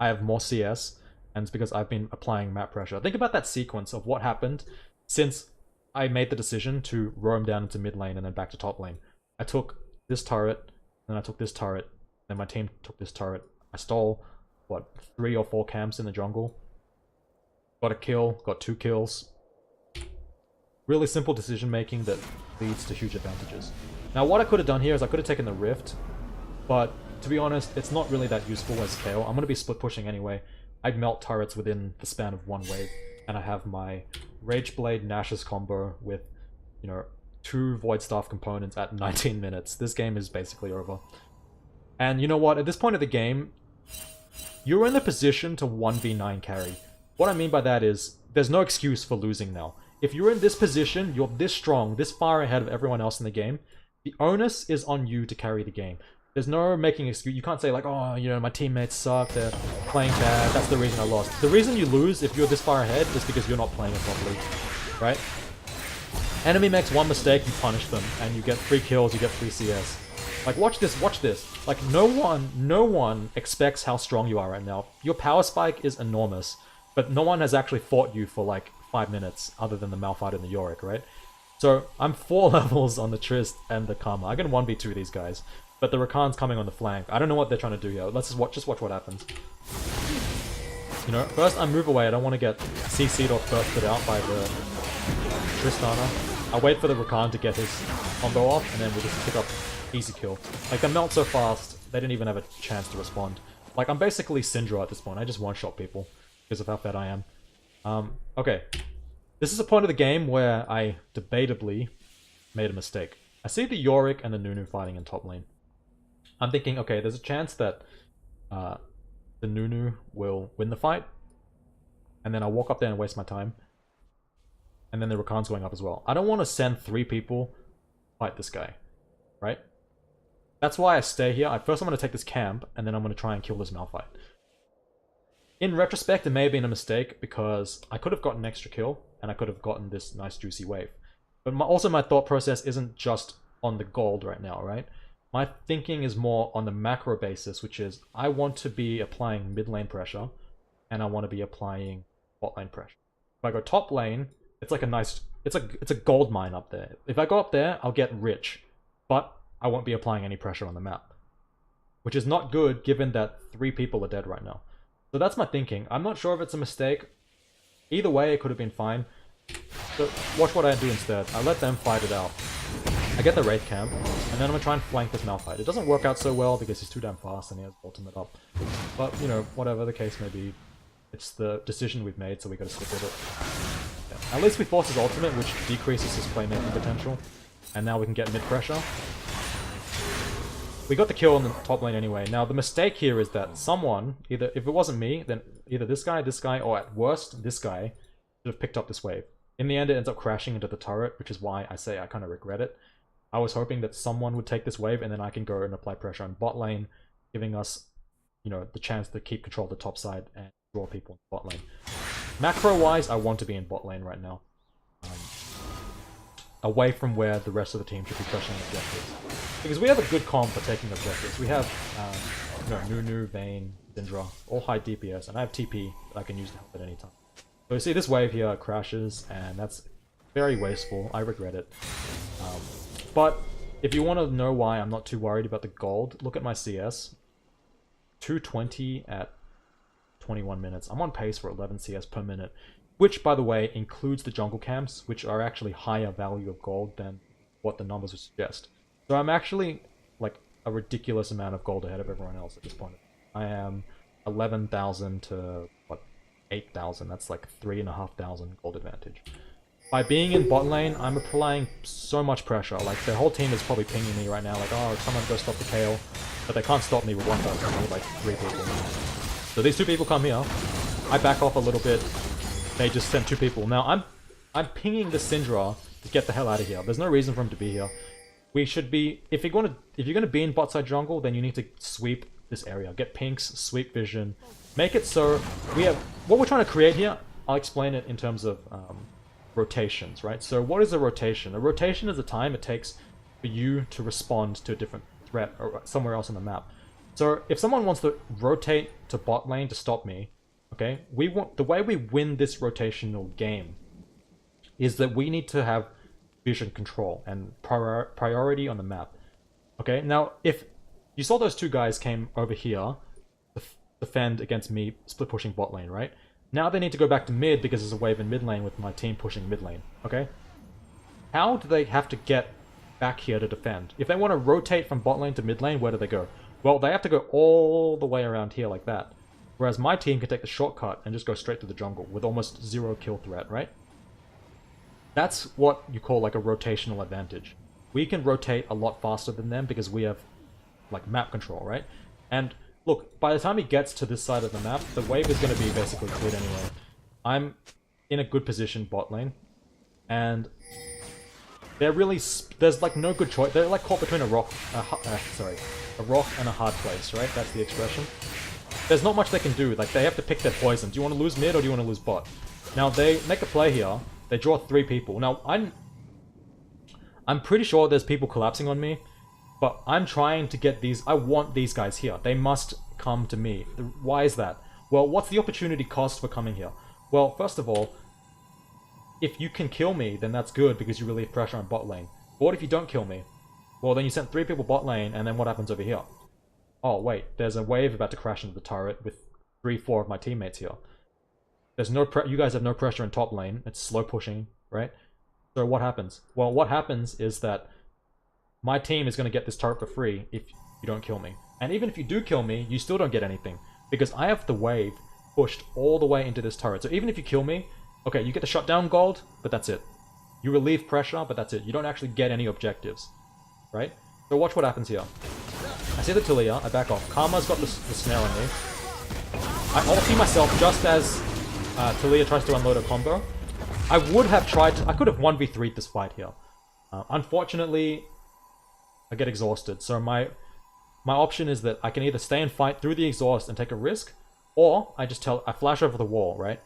[SPEAKER 1] I have more CS, and it's because I've been applying map pressure. Think about that sequence of what happened since I made the decision to roam down into mid lane and then back to top lane. I took this turret, then I took this turret, then my team took this turret. I stole, what, 3 or 4 camps in the jungle. Got a kill, got 2 kills. Really simple decision making that leads to huge advantages. Now what I could have done here is I could have taken the Rift, but to be honest, it's not really that useful as Kayle. I'm going to be split pushing anyway. I'd melt turrets within the span of 1 wave, and I have my Rageblade Nash's combo with, you know, 2 Void Staff components at 19 minutes. This game is basically over. And you know what? At this point of the game, you're in the position to 1v9 carry. What I mean by that is, there's no excuse for losing now. If you're in this position, you're this strong, this far ahead of everyone else in the game, the onus is on you to carry the game. There's no making excuse. You can't say like, oh, you know, my teammates suck, they're playing bad, that's the reason I lost. The reason you lose if you're this far ahead is because you're not playing it properly, right? Enemy makes one mistake, you punish them, and you get 3 kills, you get 3 CS. Like, watch this, watch this. Like, no one expects how strong you are right now. Your power spike is enormous, but no one has actually fought you for like 5 minutes, other than the Malphite and the Yorick, right? So, I'm 4 levels on the Trist and the Karma. I can 1v2 these guys. But the Rakan's coming on the flank. I don't know what they're trying to do here. Let's just watch what happens. You know, first I move away. I don't want to get CC'd or bursted out by the Tristana. I wait for the Rakan to get his combo off, and then we'll just pick up easy kill. Like, they melt so fast, they didn't even have a chance to respond. Like, I'm basically Syndra at this point. I just one-shot people because of how fed I am. Okay. This is a point of the game where I debatably made a mistake. I see the Yorick and the Nunu fighting in top lane. I'm thinking, okay, there's a chance that the Nunu will win the fight, and then I'll walk up there and waste my time, and then the Rakan's going up as well. I don't want to send 3 people fight this guy, right? That's why I stay here. First I'm going to take this camp, and then I'm going to try and kill this Malphite. In retrospect, it may have been a mistake, because I could have gotten an extra kill, and I could have gotten this nice juicy wave. But also my thought process isn't just on the gold right now, right? My thinking is more on the macro basis, which is I want to be applying mid lane pressure, and I want to be applying bot lane pressure. If I go top lane, it's like a nice, it's a gold mine up there. If I go up there, I'll get rich, but I won't be applying any pressure on the map, which is not good given that 3 people are dead right now. So that's my thinking. I'm not sure if it's a mistake. Either way, it could have been fine. So watch what I do instead. I let them fight it out. I get the Wraith camp, and then I'm gonna try and flank this Malphite. It doesn't work out so well because he's too damn fast and he has ultimate up. But, you know, whatever the case may be, it's the decision we've made, so we gotta stick with it. Yeah. At least we forced his ultimate, which decreases his playmaking potential, and now we can get mid pressure. We got the kill on the top lane anyway. Now, the mistake here is that someone, either if it wasn't me, then either this guy, or at worst, this guy, should have picked up this wave. In the end, it ends up crashing into the turret, which is why I say I kind of regret it. I was hoping that someone would take this wave, and then I can go and apply pressure on bot lane, giving us, you know, the chance to keep control of the top side and draw people in bot lane. Macro-wise, I want to be in bot lane right now. Away from where the rest of the team should be pushing objectives. Because we have a good comp for taking objectives. We have, you know, Nunu, Vayne, Syndra, all high DPS, and I have TP that I can use to help at any time. So you see this wave here crashes, and that's very wasteful. I regret it. But if you want to know why I'm not too worried about the gold, look at my CS. 220 at 21 minutes. I'm on pace for 11 CS per minute, which, by the way, includes the jungle camps, which are actually higher value of gold than what the numbers would suggest. So I'm actually, like, a ridiculous amount of gold ahead of everyone else at this point. I am 11,000 to, what, 8,000. That's like 3,500 gold advantage. By being in bot lane, I'm applying so much pressure. Like, the whole team is probably pinging me right now, like, oh, someone go stop the Kayle. But they can't stop me with one person, I need like 3 people. So these 2 people come here, I back off a little bit, they just send 2 people. Now, I'm pinging the Syndra to get the hell out of here. There's no reason for him to be here. We should be, if you're gonna be in bot side jungle, then you need to sweep this area. Get pinks, sweep vision, make it so we have, what we're trying to create here, I'll explain it in terms of rotations, right? So what is a rotation? A rotation is the time it takes for you to respond to a different threat or somewhere else on the map. So if someone wants to rotate to bot lane to stop me, okay, the way we win this rotational game is that we need to have vision control and priority on the map. Okay, now if you saw those 2 guys came over here to defend against me split pushing bot lane, right? Now they need to go back to mid because there's a wave in mid lane with my team pushing mid lane, okay? How do they have to get back here to defend? If they want to rotate from bot lane to mid lane, where do they go? Well, they have to go all the way around here like that. Whereas my team can take the shortcut and just go straight to the jungle with almost 0 kill threat, right? That's what you call like a rotational advantage. We can rotate a lot faster than them because we have like map control, right? And look, by the time he gets to this side of the map, the wave is going to be basically cleared anyway. I'm in a good position bot lane, and they're really, there's like no good choice. They're like caught between a rock and a hard place, right? That's the expression. There's not much they can do. Like, they have to pick their poison. Do you want to lose mid or do you want to lose bot? Now, they make a play here. They draw 3 people. Now, I'm pretty sure there's people collapsing on me, but I'm trying to get these. I want these guys here. They must come to me. Why is that? Well, what's the opportunity cost for coming here? Well, first of all, if you can kill me, then that's good because you relieve pressure on bot lane. But what if you don't kill me? Well, then you sent 3 people bot lane, and then what happens over here? Oh, wait, there's a wave about to crash into the turret with 3-4 of my teammates here. There's no you guys have no pressure in top lane. It's slow pushing, right? So what happens? Well, what happens is that my team is going to get this turret for free if you don't kill me. And even if you do kill me, you still don't get anything because I have the wave pushed all the way into this turret. So even if you kill me, okay, you get the shutdown gold, but that's it. You relieve pressure, but that's it. You don't actually get any objectives, right? So watch what happens here. I see the Talia, I back off. Karma's got the snare on me. I ulti myself just as Talia tries to unload a combo. I would have tried to, I could have 1v3'd this fight here. Unfortunately, I get exhausted. So my option is that I can either stay and fight through the exhaust and take a risk, or I flash over the wall, right?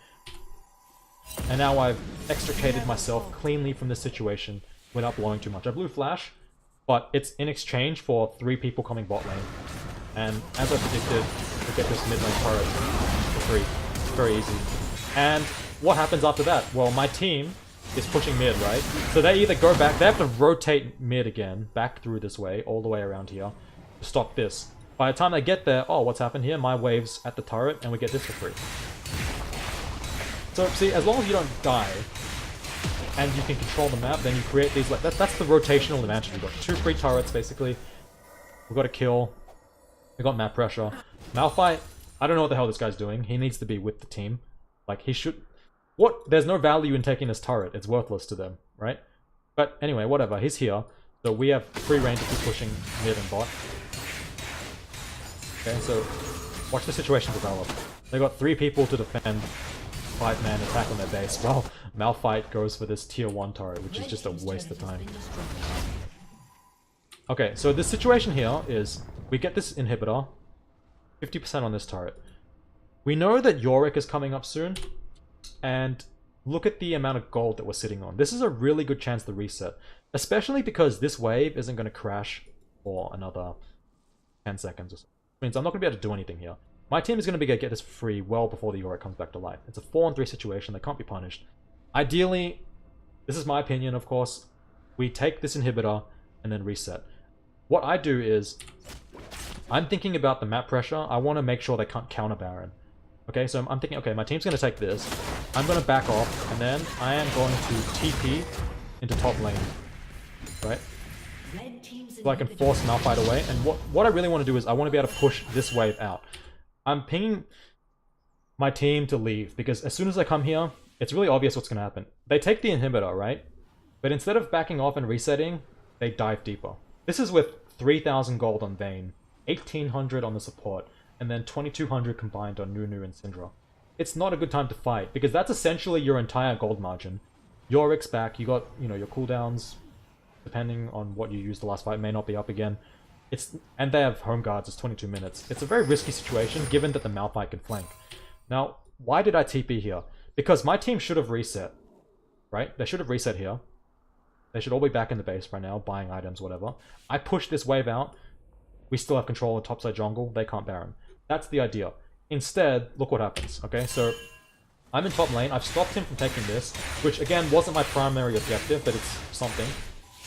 [SPEAKER 1] And now I've extricated myself cleanly from this situation without blowing too much. I blew flash, but it's in exchange for 3 people coming bot lane. And as I predicted, we get this mid lane turret for free. It's very easy. And what happens after that? Well, my team is pushing mid, right? So they either go back, they have to rotate mid again, back through this way, all the way around here, to stop this. By the time they get there, oh, what's happened here? My wave's at the turret, and we get this for free. So, see, as long as you don't die, and you can control the map, then you create these, like, that's the rotational advantage. We've got 2 free turrets, basically. We've got a kill. We've got map pressure. Malphite, I don't know what the hell this guy's doing. He needs to be with the team. Like, he should... There's no value in taking this turret. It's worthless to them, right? But anyway, whatever. He's here. So we have free reign to keep pushing mid and bot. Okay, so watch the situation develop. They got 3 people to defend 5-man attack on their base. Well, Malphite goes for this tier 1 turret, which is just a waste of time. Okay, so the situation here is we get this inhibitor. 50% on this turret. We know that Yorick is coming up soon, and look at the amount of gold that we're sitting on. This is a really good chance to reset, especially because this wave isn't going to crash for another 10 seconds or so. Which means I'm not going to be able to do anything here. My team is going to be able to get this for free well before the Yorick comes back to life. It's a 4-on-3 situation. They can't be punished. Ideally, this is my opinion, of course, we take this inhibitor and then reset. What I do is, I'm thinking about the map pressure. I want to make sure they can't counter Baron. Okay, so I'm thinking, okay, my team's going to take this. I'm going to back off, and then I am going to TP into top lane. Right? So I can force Malphite away. And what I really want to do is I want to be able to push this wave out. I'm pinging my team to leave, because as soon as I come here, it's really obvious what's going to happen. They take the inhibitor, right? But instead of backing off and resetting, they dive deeper. This is with 3,000 gold on Vayne, 1,800 on the support, and then 2,200 combined on Nunu and Syndra. It's not a good time to fight, because that's essentially your entire gold margin. Yorick's back, you got, you know, your cooldowns, depending on what you used the last fight, may not be up again. And they have home guards, it's 22 minutes. It's a very risky situation, given that the Malphite can flank. Now, why did I TP here? Because my team should have reset, right? They should have reset here. They should all be back in the base right now, buying items, whatever. I push this wave out. We still have control of topside jungle. They can't Baron. That's the idea. Instead, look what happens, okay? So, I'm in top lane. I've stopped him from taking this, which, again, wasn't my primary objective, but it's something.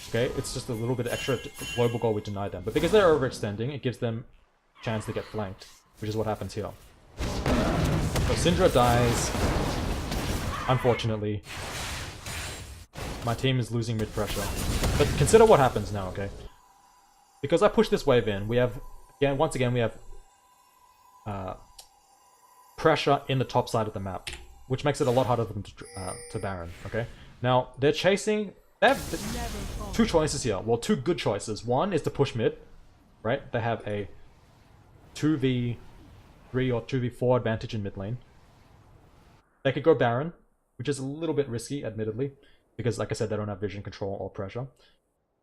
[SPEAKER 1] Okay? It's just a little bit extra global goal we deny them. But because they're overextending, it gives them a chance to get flanked, which is what happens here. So, Syndra dies. Unfortunately. My team is losing mid pressure. But consider what happens now, okay? Because I push this wave in, we have, once again, we have pressure in the top side of the map, which makes it a lot harder for them to Baron, okay? Now, they're chasing, they have two choices here. Well, two good choices. One is to push mid, right? They have a 2v3 or 2v4 advantage in mid lane. They could go Baron, which is a little bit risky, admittedly, because, like I said, they don't have vision control or pressure.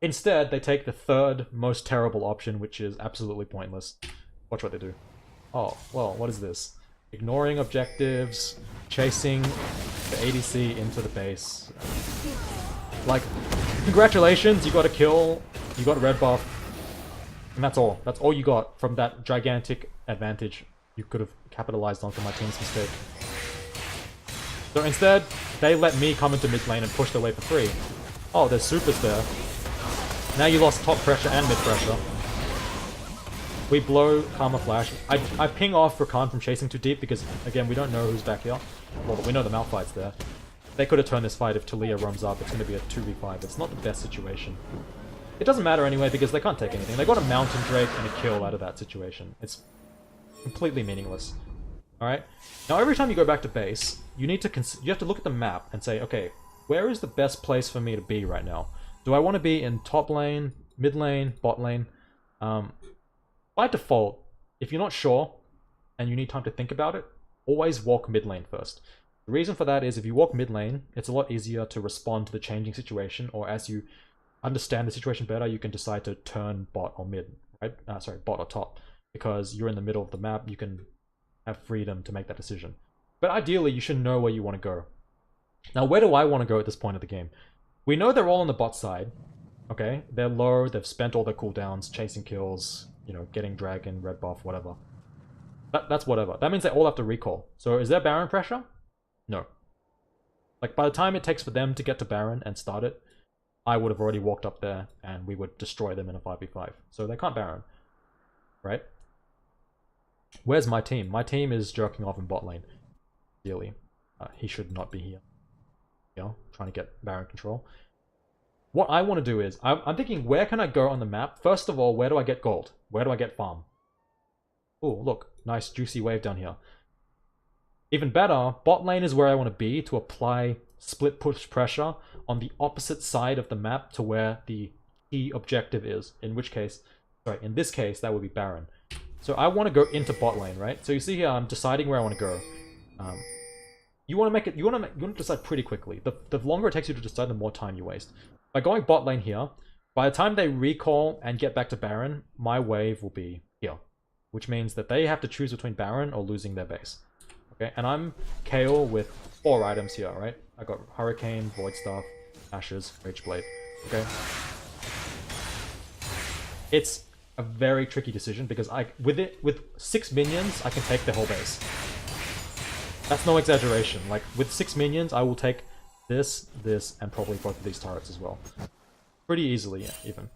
[SPEAKER 1] Instead, they take the third most terrible option, which is absolutely pointless. Watch what they do. Oh, well, what is this? Ignoring objectives, chasing the ADC into the base. Like, congratulations, you got a kill, you got a red buff, and that's all. That's all you got from that gigantic advantage you could have capitalized on from my team's mistake. So instead, they let me come into mid lane and push their way for free. Oh, there's supers there. Now you lost top pressure and mid pressure. We blow Karma Flash. I ping off Rakan from chasing too deep because, again, we don't know who's back here. Well, we know the Malphite's there. They could have turned this fight if Talia roams up. It's going to be a 2v5. It's not the best situation. It doesn't matter anyway because they can't take anything. They got a Mountain Drake and a kill out of that situation. It's completely meaningless. Alright? Now every time you go back to base, you need to you have to look at the map and say, okay, where is the best place for me to be right now? Do I want to be in top lane, mid lane, bot lane? By default, if you're not sure and you need time to think about it, always walk mid lane first. The reason for that is if you walk mid lane, it's a lot easier to respond to the changing situation, or as you understand the situation better, you can decide to turn bot or mid, right? Sorry, bot or top, because you're in the middle of the map, you can have freedom to make that decision. But ideally, you should know where you want to go. Now, where do I want to go at this point of the game? We know they're all on the bot side, okay? They're low, they've spent all their cooldowns, chasing kills, you know, getting dragon, red buff, whatever. That's whatever. That means they all have to recall. So is there Baron pressure? No. Like, by the time it takes for them to get to Baron and start it, I would have already walked up there and we would destroy them in a 5v5. So they can't Baron, right? Where's my team? My team is jerking off in bot lane. Ideally. He should not be here. You know, trying to get Baron control. What I want to do is, I'm thinking, where can I go on the map? First of all, where do I get gold? Where do I get farm? Oh, look. Nice juicy wave down here. Even better, bot lane is where I want to be to apply split push pressure on the opposite side of the map to where the key objective is. In which case, sorry, in this case, that would be Baron. So I want to go into bot lane, right? So you see here, I'm deciding where I want to go. You want to make it. You want to decide pretty quickly. The longer it takes you to decide, the more time you waste. By going bot lane here, by the time they recall and get back to Baron, my wave will be here. which means that they have to choose between Baron or losing their base. Okay, and I'm Kayle with 4 items here, right? I got Hurricane, Void Staff, Ashes, Rage Blade. Okay. It's a very tricky decision because with 6 minions, I can take the whole base. That's no exaggeration. Like, with 6 minions, I will take this, and probably both of these turrets as well. Pretty easily, even.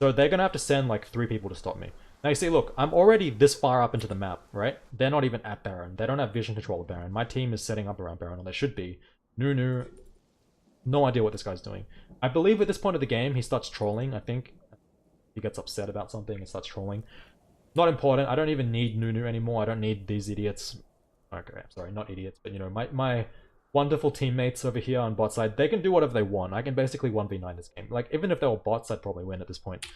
[SPEAKER 1] So they're gonna have to send, like, 3 people to stop me. Now, you see, look, I'm already this far up into the map, right? They're not even at Baron. They don't have vision control of Baron. My team is setting up around Baron, or they should be. Nunu, no idea what this guy's doing. I believe at this point of the game, he starts trolling, I think. He gets upset about something and starts trolling. Not important. I don't even need Nunu anymore. I don't need these idiots. Okay, I'm sorry, not idiots, but you know, my wonderful teammates over here on bot side, they can do whatever they want. I can basically 1v9 this game. Like, even if they were bots, I'd probably win at this point.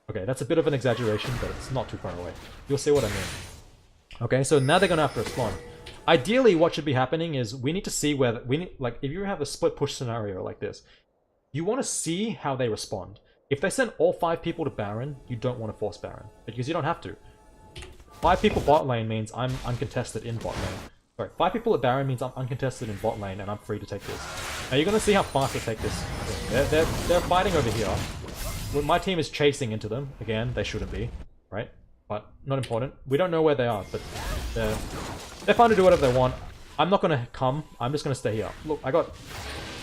[SPEAKER 1] Okay, that's a bit of an exaggeration, but it's not too far away. You'll see what I mean. Okay, so now they're gonna have to respond. Ideally, what should be happening is we need to see where like, if you have a split push scenario like this, you want to see how they respond. If they send all 5 people to Baron, you don't want to force Baron, because you don't have to. 5 people bot lane means I'm uncontested in bot lane. Sorry, 5 people at Baron means I'm uncontested in bot lane and I'm free to take this. Now you're gonna see how fast I take this. They're fighting over here. When my team is chasing into them, again, they shouldn't be, right? But not important. We don't know where they are, but they're fine to do whatever they want. I'm not gonna come. I'm just gonna stay here. Look, I got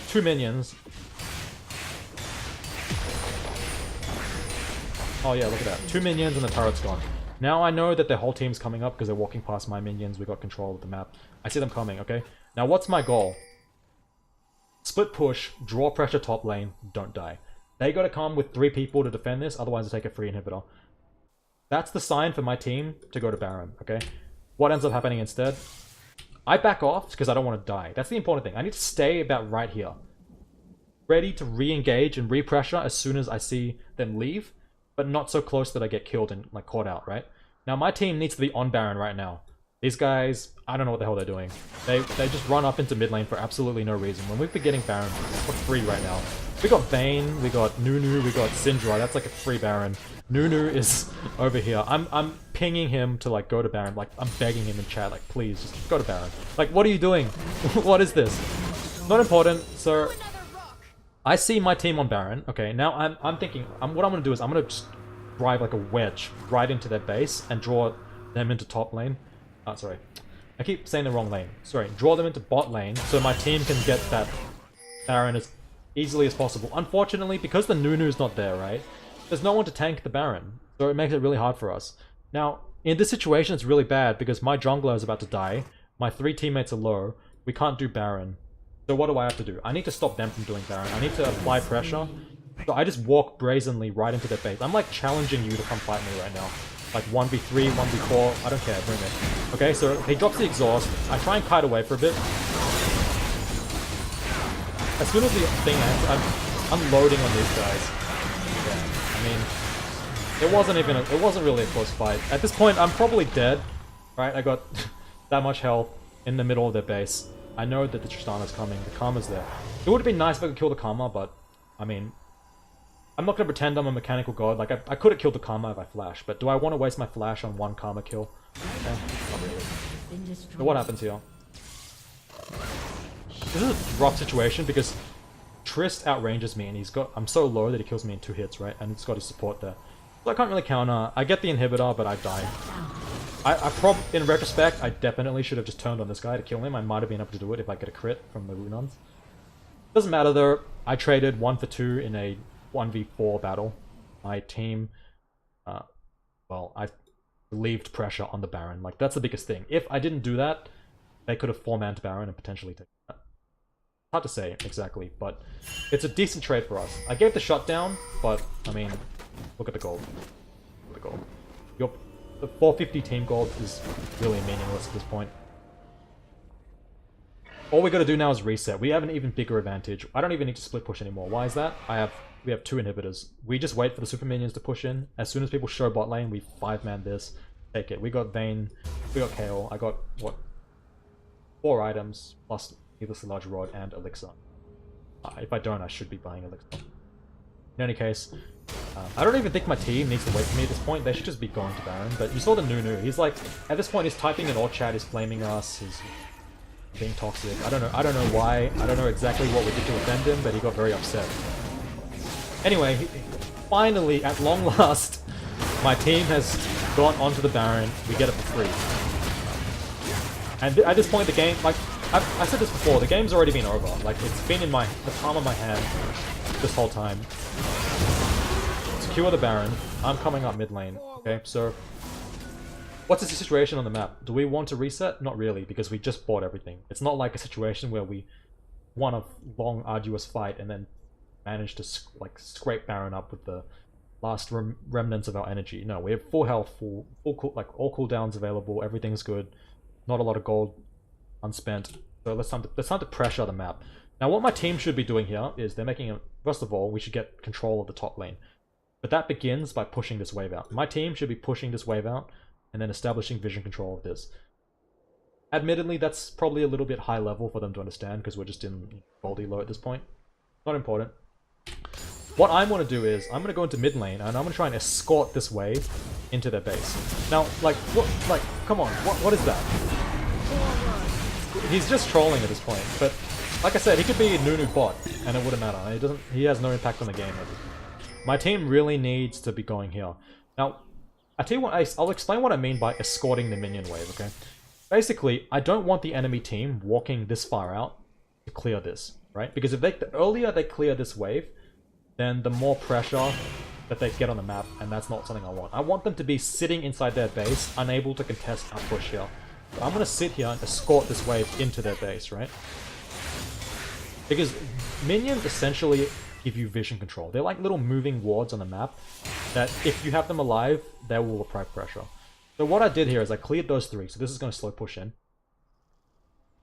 [SPEAKER 1] 2 minions. Oh yeah, look at that. 2 minions and the turret's gone. Now I know that their whole team's coming up because they're walking past my minions. We got control of the map. I see them coming, okay? Now what's my goal? Split push, draw pressure top lane, don't die. They gotta come with 3 people to defend this, otherwise I take a free inhibitor. That's the sign for my team to go to Baron, okay? What ends up happening instead? I back off because I don't want to die. That's the important thing. I need to stay about right here. Ready to re-engage and re-pressure as soon as I see them leave, but not so close that I get killed and like caught out, right? Now my team needs to be on Baron right now. These guys, I don't know what the hell they're doing. They just run up into mid lane for absolutely no reason. When we've been getting Baron for free right now. We got Vayne, we got Nunu, we got Syndra. That's like a free Baron. Nunu is over here. I'm pinging him to like go to Baron. Like I'm begging him in chat, like please just go to Baron. Like what are you doing? What is this? Not important. So I see my team on Baron. Okay, now I'm thinking what I'm gonna do is I'm gonna just drive like a wedge right into their base and draw them into top lane. Sorry. I keep saying the wrong lane. Sorry, draw them into bot lane so my team can get that Baron as easily as possible. Unfortunately, because the Nunu's not there, right? There's no one to tank the Baron, so it makes it really hard for us. Now, in this situation, it's really bad because my jungler is about to die. My 3 teammates are low. We can't do Baron. So what do I have to do? I need to stop them from doing Baron. I need to apply pressure. So I just walk brazenly right into their base. I'm like challenging you to come fight me right now. Like 1v3, 1v4, I don't care, bring it. Okay, so he drops the exhaust. I try and kite away for a bit. As soon as the thing ends, I'm unloading on these guys. Yeah, I mean, it wasn't really a close fight. At this point, I'm probably dead, right? I got that much health in the middle of their base. I know that the Tristana's coming, the Karma's there. It would have been nice if I could kill the Karma, but, I mean, I'm not going to pretend I'm a mechanical god. Like, I could have killed the Karma if I flash, but do I want to waste my flash on 1 Karma kill? Okay, not really. So what happens here? This is a rough situation because Trist outranges me and I'm so low that he kills me in 2 hits, right? And he's got his support there. So I can't really counter. I get the inhibitor, but I die. In retrospect, I definitely should have just turned on this guy to kill him. I might have been able to do it if I get a crit from the Runons. Doesn't matter though. I traded 1 for 2 in a 1v4 battle. My team, well, I relieved pressure on the Baron. Like, that's the biggest thing. If I didn't do that, they could have 4-manned Baron and potentially taken that. Hard to say exactly, but it's a decent trade for us. I gave the shutdown, but, I mean, look at the gold. Look at the gold. The 450 team gold is really meaningless at this point. All we gotta do now is reset. We have an even bigger advantage. I don't even need to split push anymore. Why is that? We have 2 inhibitors. We just wait for the super minions to push in. As soon as people show bot lane, we 5-man this. Take it. We got Vayne. We got Kayle. I got, what? 4 items, plus Needless Large Rod and Elixir. If I don't, I should be buying Elixir. In any case, I don't even think my team needs to wait for me at this point. They should just be going to Baron. But you saw the Nunu. He's like, at this point, he's typing in all chat. He's flaming us. He's being toxic. I don't know. I don't know why. I don't know exactly what we did to offend him, but he got very upset. Anyway, finally, at long last, my team has gone onto the Baron. We get it for free. And at this point, the game, like I said this before, the game's already been over. Like it's been in the palm of my hand this whole time. Secure the Baron. I'm coming up mid lane. Okay, so what's the situation on the map? Do we want to reset? Not really, because we just bought everything. It's not like a situation where we won a long, arduous fight and then managed to like scrape Baron up with the last remnants of our energy. No, we have full health, full like all cooldowns available. Everything's good. Not a lot of gold unspent. So let's time to pressure the map. Now, what my team should be doing here is they're making a. First of all, we should get control of the top lane. But that begins by pushing this wave out. My team should be pushing this wave out and then establishing vision control of this. Admittedly, that's probably a little bit high level for them to understand because we're just in Goldie low at this point. Not important. What I want to do is, I'm going to go into mid lane and I'm going to try and escort this wave into their base. Now, like, what, like, come on, what is that? He's just trolling at this point, but like I said, he could be a Nunu bot and it wouldn't matter. He has no impact on the game. My team really needs to be going here. Now, I tell you what, I'll explain what I mean by escorting the minion wave, okay? Basically, I don't want the enemy team walking this far out to clear this, right? Because if the earlier they clear this wave, then the more pressure that they get on the map, and that's not something I want. I want them to be sitting inside their base, unable to contest our push here. So I'm going to sit here and escort this wave into their base, right? Because minions essentially give you vision control. They're like little moving wards on the map that if you have them alive, they will apply pressure. So what I did here is I cleared those three, so this is going to slow push in.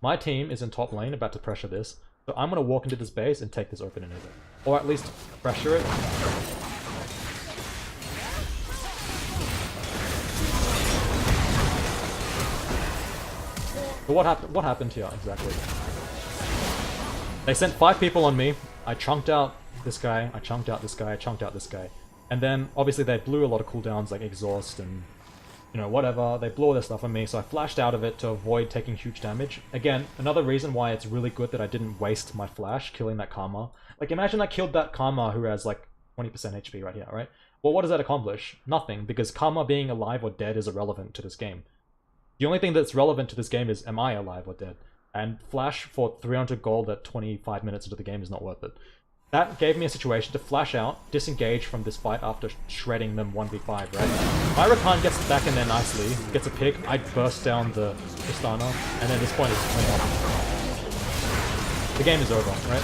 [SPEAKER 1] My team is in top lane, about to pressure this. So I'm going to walk into this base and take this open inhibitor. Or at least pressure it. So what happened here exactly? They sent 5 people on me. I chunked out this guy, I chunked out this guy, I chunked out this guy. And then obviously they blew a lot of cooldowns like exhaust and you know, whatever. They blew all their stuff on me, so I flashed out of it to avoid taking huge damage. Again, another reason why it's really good that I didn't waste my flash killing that Karma. Like, imagine I killed that Karma who has, like, 20% HP right here, right? Well, what does that accomplish? Nothing, because Karma being alive or dead is irrelevant to this game. The only thing that's relevant to this game is, am I alive or dead? And flash for 300 gold at 25 minutes into the game is not worth it. That gave me a situation to flash out, disengage from this fight after shredding them 1v5, right? My Rakan gets back in there nicely, gets a pick, I burst down the Tristana, and then this point is the game is over, right?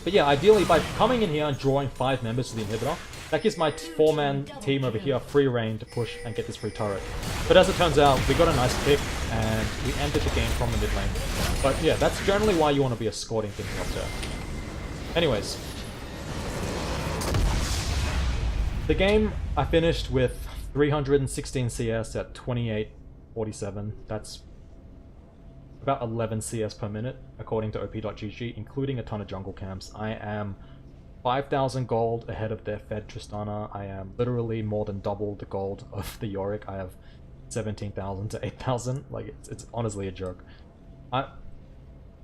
[SPEAKER 1] But yeah, ideally by coming in here and drawing 5 members to the inhibitor, that gives my 4-man team over here free reign to push and get this free turret. But as it turns out, we got a nice pick, and we ended the game from the mid lane. But yeah, that's generally why you want to be escorting things up there. Anyways. The game, I finished with 316 CS at 28.47. That's about 11 CS per minute, according to op.gg, including a ton of jungle camps. I am 5,000 gold ahead of their fed Tristana. I am literally more than double the gold of the Yorick. I have 17,000 to 8,000. Like, it's honestly a joke.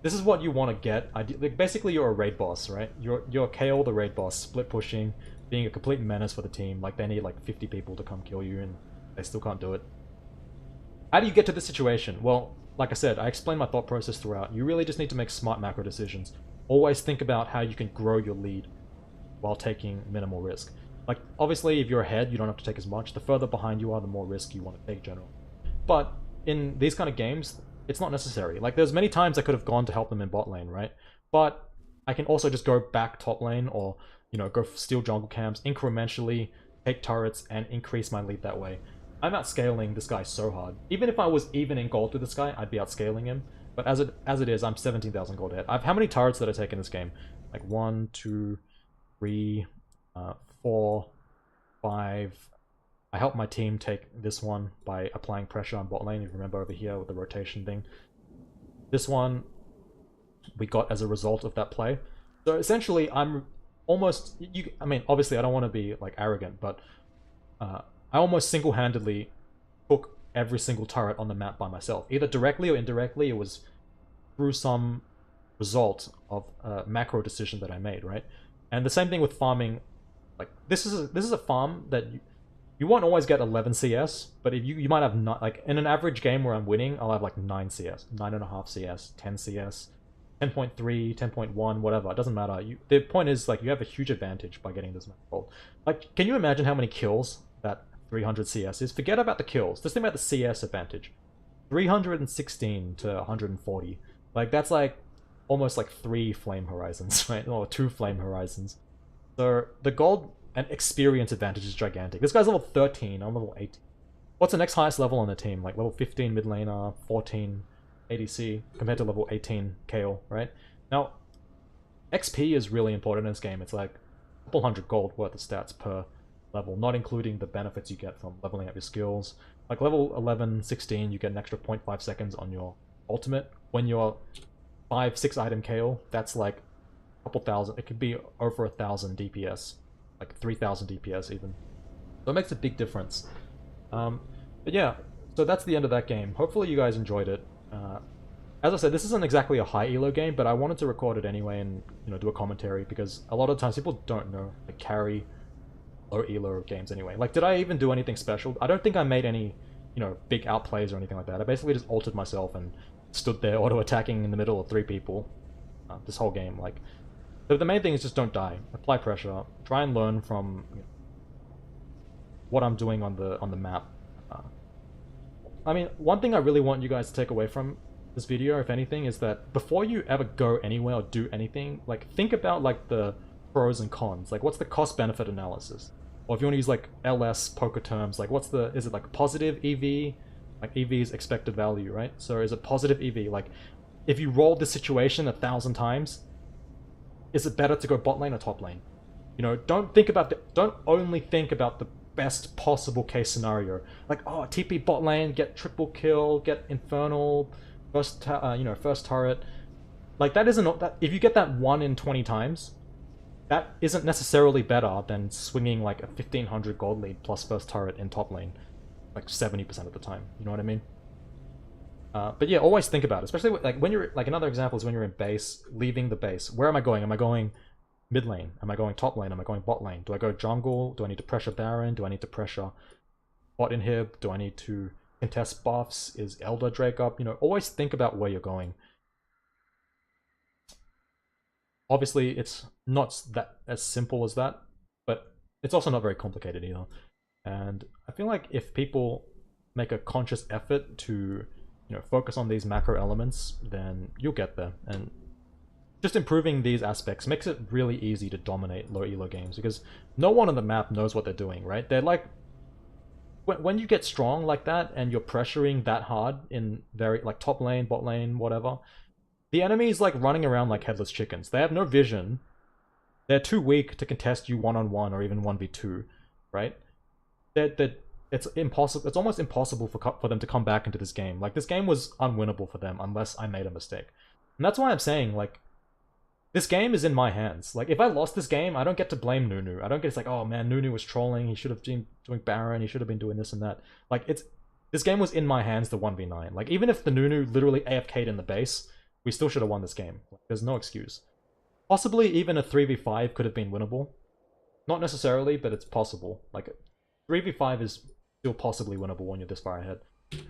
[SPEAKER 1] This is what you want to get. Like, basically, you're a raid boss, right? You're Kayle, the raid boss, split pushing, being a complete menace for the team. Like, they need like 50 people to come kill you, and they still can't do it. How do you get to this situation? Well, like I said, I explained my thought process throughout. You really just need to make smart macro decisions. Always think about how you can grow your lead while taking minimal risk. Like, obviously, if you're ahead, you don't have to take as much. The further behind you are, the more risk you want to take, generally. But in these kind of games, it's not necessary. Like, there's many times I could have gone to help them in bot lane, right? But I can also just go back top lane or, you know, go steal jungle camps, incrementally take turrets, and increase my lead that way. I'm outscaling this guy so hard. Even if I was even in gold with this guy, I'd be outscaling him. But as it is, I'm 17,000 gold ahead. How many turrets did I take in this game? Like 1, 2, 3, 4, 5. I helped my team take this one by applying pressure on bot lane. If you remember over here with the rotation thing. This one we got as a result of that play. So essentially, I'm almost you. I mean, obviously, I don't want to be like arrogant, but I almost single-handedly took every single turret on the map by myself, either directly or indirectly. It was through some result of a macro decision that I made, right? And the same thing with farming. Like this is a farm that you won't always get 11 CS, but if you might have not, like in an average game where I'm winning, I'll have like 9 CS, 9.5 CS, 10 CS, 10.3, 10.1, whatever. It doesn't matter. The point is like you have a huge advantage by getting this map gold. Like, can you imagine how many kills that 300 CS is? Forget about the kills. Just think about the CS advantage. 316 to 140. Like that's like almost like 3 flame horizons, right? Or 2 flame horizons. So the gold and experience advantage is gigantic. This guy's level 13, I'm level 18. What's the next highest level on the team? Like level 15 mid laner, 14 ADC, compared to level 18 Kayle, right? Now, XP is really important in this game. It's like a couple hundred gold worth of stats per level, not including the benefits you get from leveling up your skills. Like level 11, 16, you get an extra 0.5 seconds on your ultimate. When you're 5, 6 item Kayle, that's like a couple thousand. It could be over 1,000 DPS, like 3,000 DPS even. So it makes a big difference. But yeah, so that's the end of that game. Hopefully you guys enjoyed it. As I said, this isn't exactly a high elo game, but I wanted to record it anyway and do a commentary because a lot of times people don't know like carry low elo games anyway. Like, did I even do anything special? I don't think I made any big outplays or anything like that. I basically just altered myself and stood there auto attacking in the middle of 3 people this whole game. Like, the main thing is just don't die. Apply pressure. Try and learn from what I'm doing on the map. I mean, one thing I really want you guys to take away from this video, if anything, is that before you ever go anywhere or do anything, like think about like the pros and cons. Like, what's the cost-benefit analysis? Or if you want to use like LS poker terms, like is it like positive EV? Like EV is expected value, right? So is it positive EV? Like, if you roll this situation 1,000 times, is it better to go bot lane or top lane? Don't only think about the best possible case scenario. Like, oh, TP bot lane, get triple kill, get infernal, first turret. Like, that isn't that. If you get that 1 in 20 times, that isn't necessarily better than swinging like a 1,500 gold lead plus first turret in top lane, like 70% of the time. You know what I mean? But yeah, always think about it, especially like when you're like another example is when you're in base, leaving the base. Where am I going? Am I going mid lane? Am I going top lane? Am I going bot lane? Do I go jungle? Do I need to pressure Baron? Do I need to pressure bot inhib? Do I need to contest buffs? Is Elder Drake up? Always think about where you're going. Obviously, it's not that as simple as that, but it's also not very complicated either. And I feel like if people make a conscious effort to focus on these macro elements, then you'll get there. And just improving these aspects makes it really easy to dominate low elo games because no one on the map knows what they're doing, right? They're like, when you get strong like that and you're pressuring that hard in very like top lane, bot lane, whatever, the enemy is like running around like headless chickens. They have no vision. They're too weak to contest you one-on-one or even 1v2, right? It's impossible. It's almost impossible for them to come back into this game. Like, this game was unwinnable for them unless I made a mistake. And that's why I'm saying, like, this game is in my hands. Like, if I lost this game, I don't get to blame Nunu. I don't get it's like, oh man, Nunu was trolling. He should have been doing Baron. He should have been doing this and that. Like, this game was in my hands, the 1v9. Like, even if the Nunu literally AFK'd in the base, we still should have won this game. Like, there's no excuse. Possibly even a 3v5 could have been winnable. Not necessarily, but it's possible. Like, 3v5 is still possibly winnable when you're this far ahead.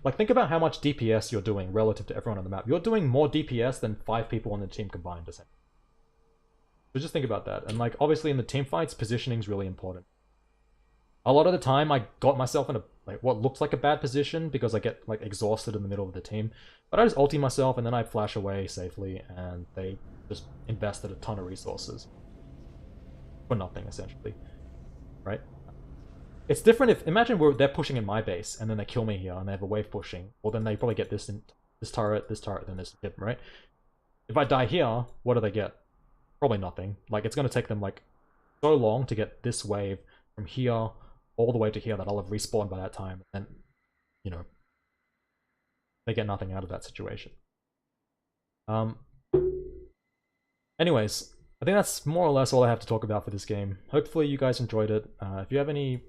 [SPEAKER 1] Like, think about how much DPS you're doing relative to everyone on the map. You're doing more DPS than 5 people on the team combined, essentially. So just think about that. And, like, obviously in the team fights, positioning is really important. A lot of the time, I got myself in a what looks like a bad position because I get like exhausted in the middle of the team. But I just ulti myself and then I flash away safely, and they just invested a ton of resources for nothing, essentially, right? It's different if imagine they're pushing in my base and then they kill me here and they have a wave pushing. Well, then they probably get this turret, then this hit, right? If I die here, what do they get? Probably nothing. Like, it's going to take them like so long to get this wave from here all the way to here that I'll have respawned by that time, and they get nothing out of that situation. Anyways, I think that's more or less all I have to talk about for this game. Hopefully you guys enjoyed it. If you have any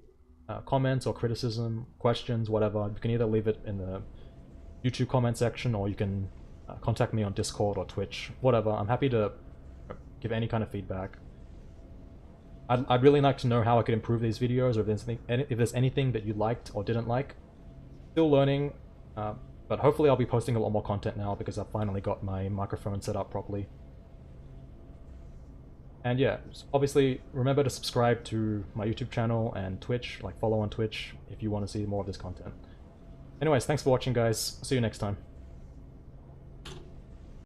[SPEAKER 1] comments or criticism, questions, whatever, you can either leave it in the YouTube comment section or you can contact me on Discord or Twitch, whatever. I'm happy to give any kind of feedback. I'd really like to know how I could improve these videos, or if there's anything that you liked or didn't like. Still learning, but hopefully I'll be posting a lot more content now because I've finally got my microphone set up properly. And yeah, obviously remember to subscribe to my YouTube channel and Twitch, like follow on Twitch if you want to see more of this content. Anyways, thanks for watching guys, see you next time.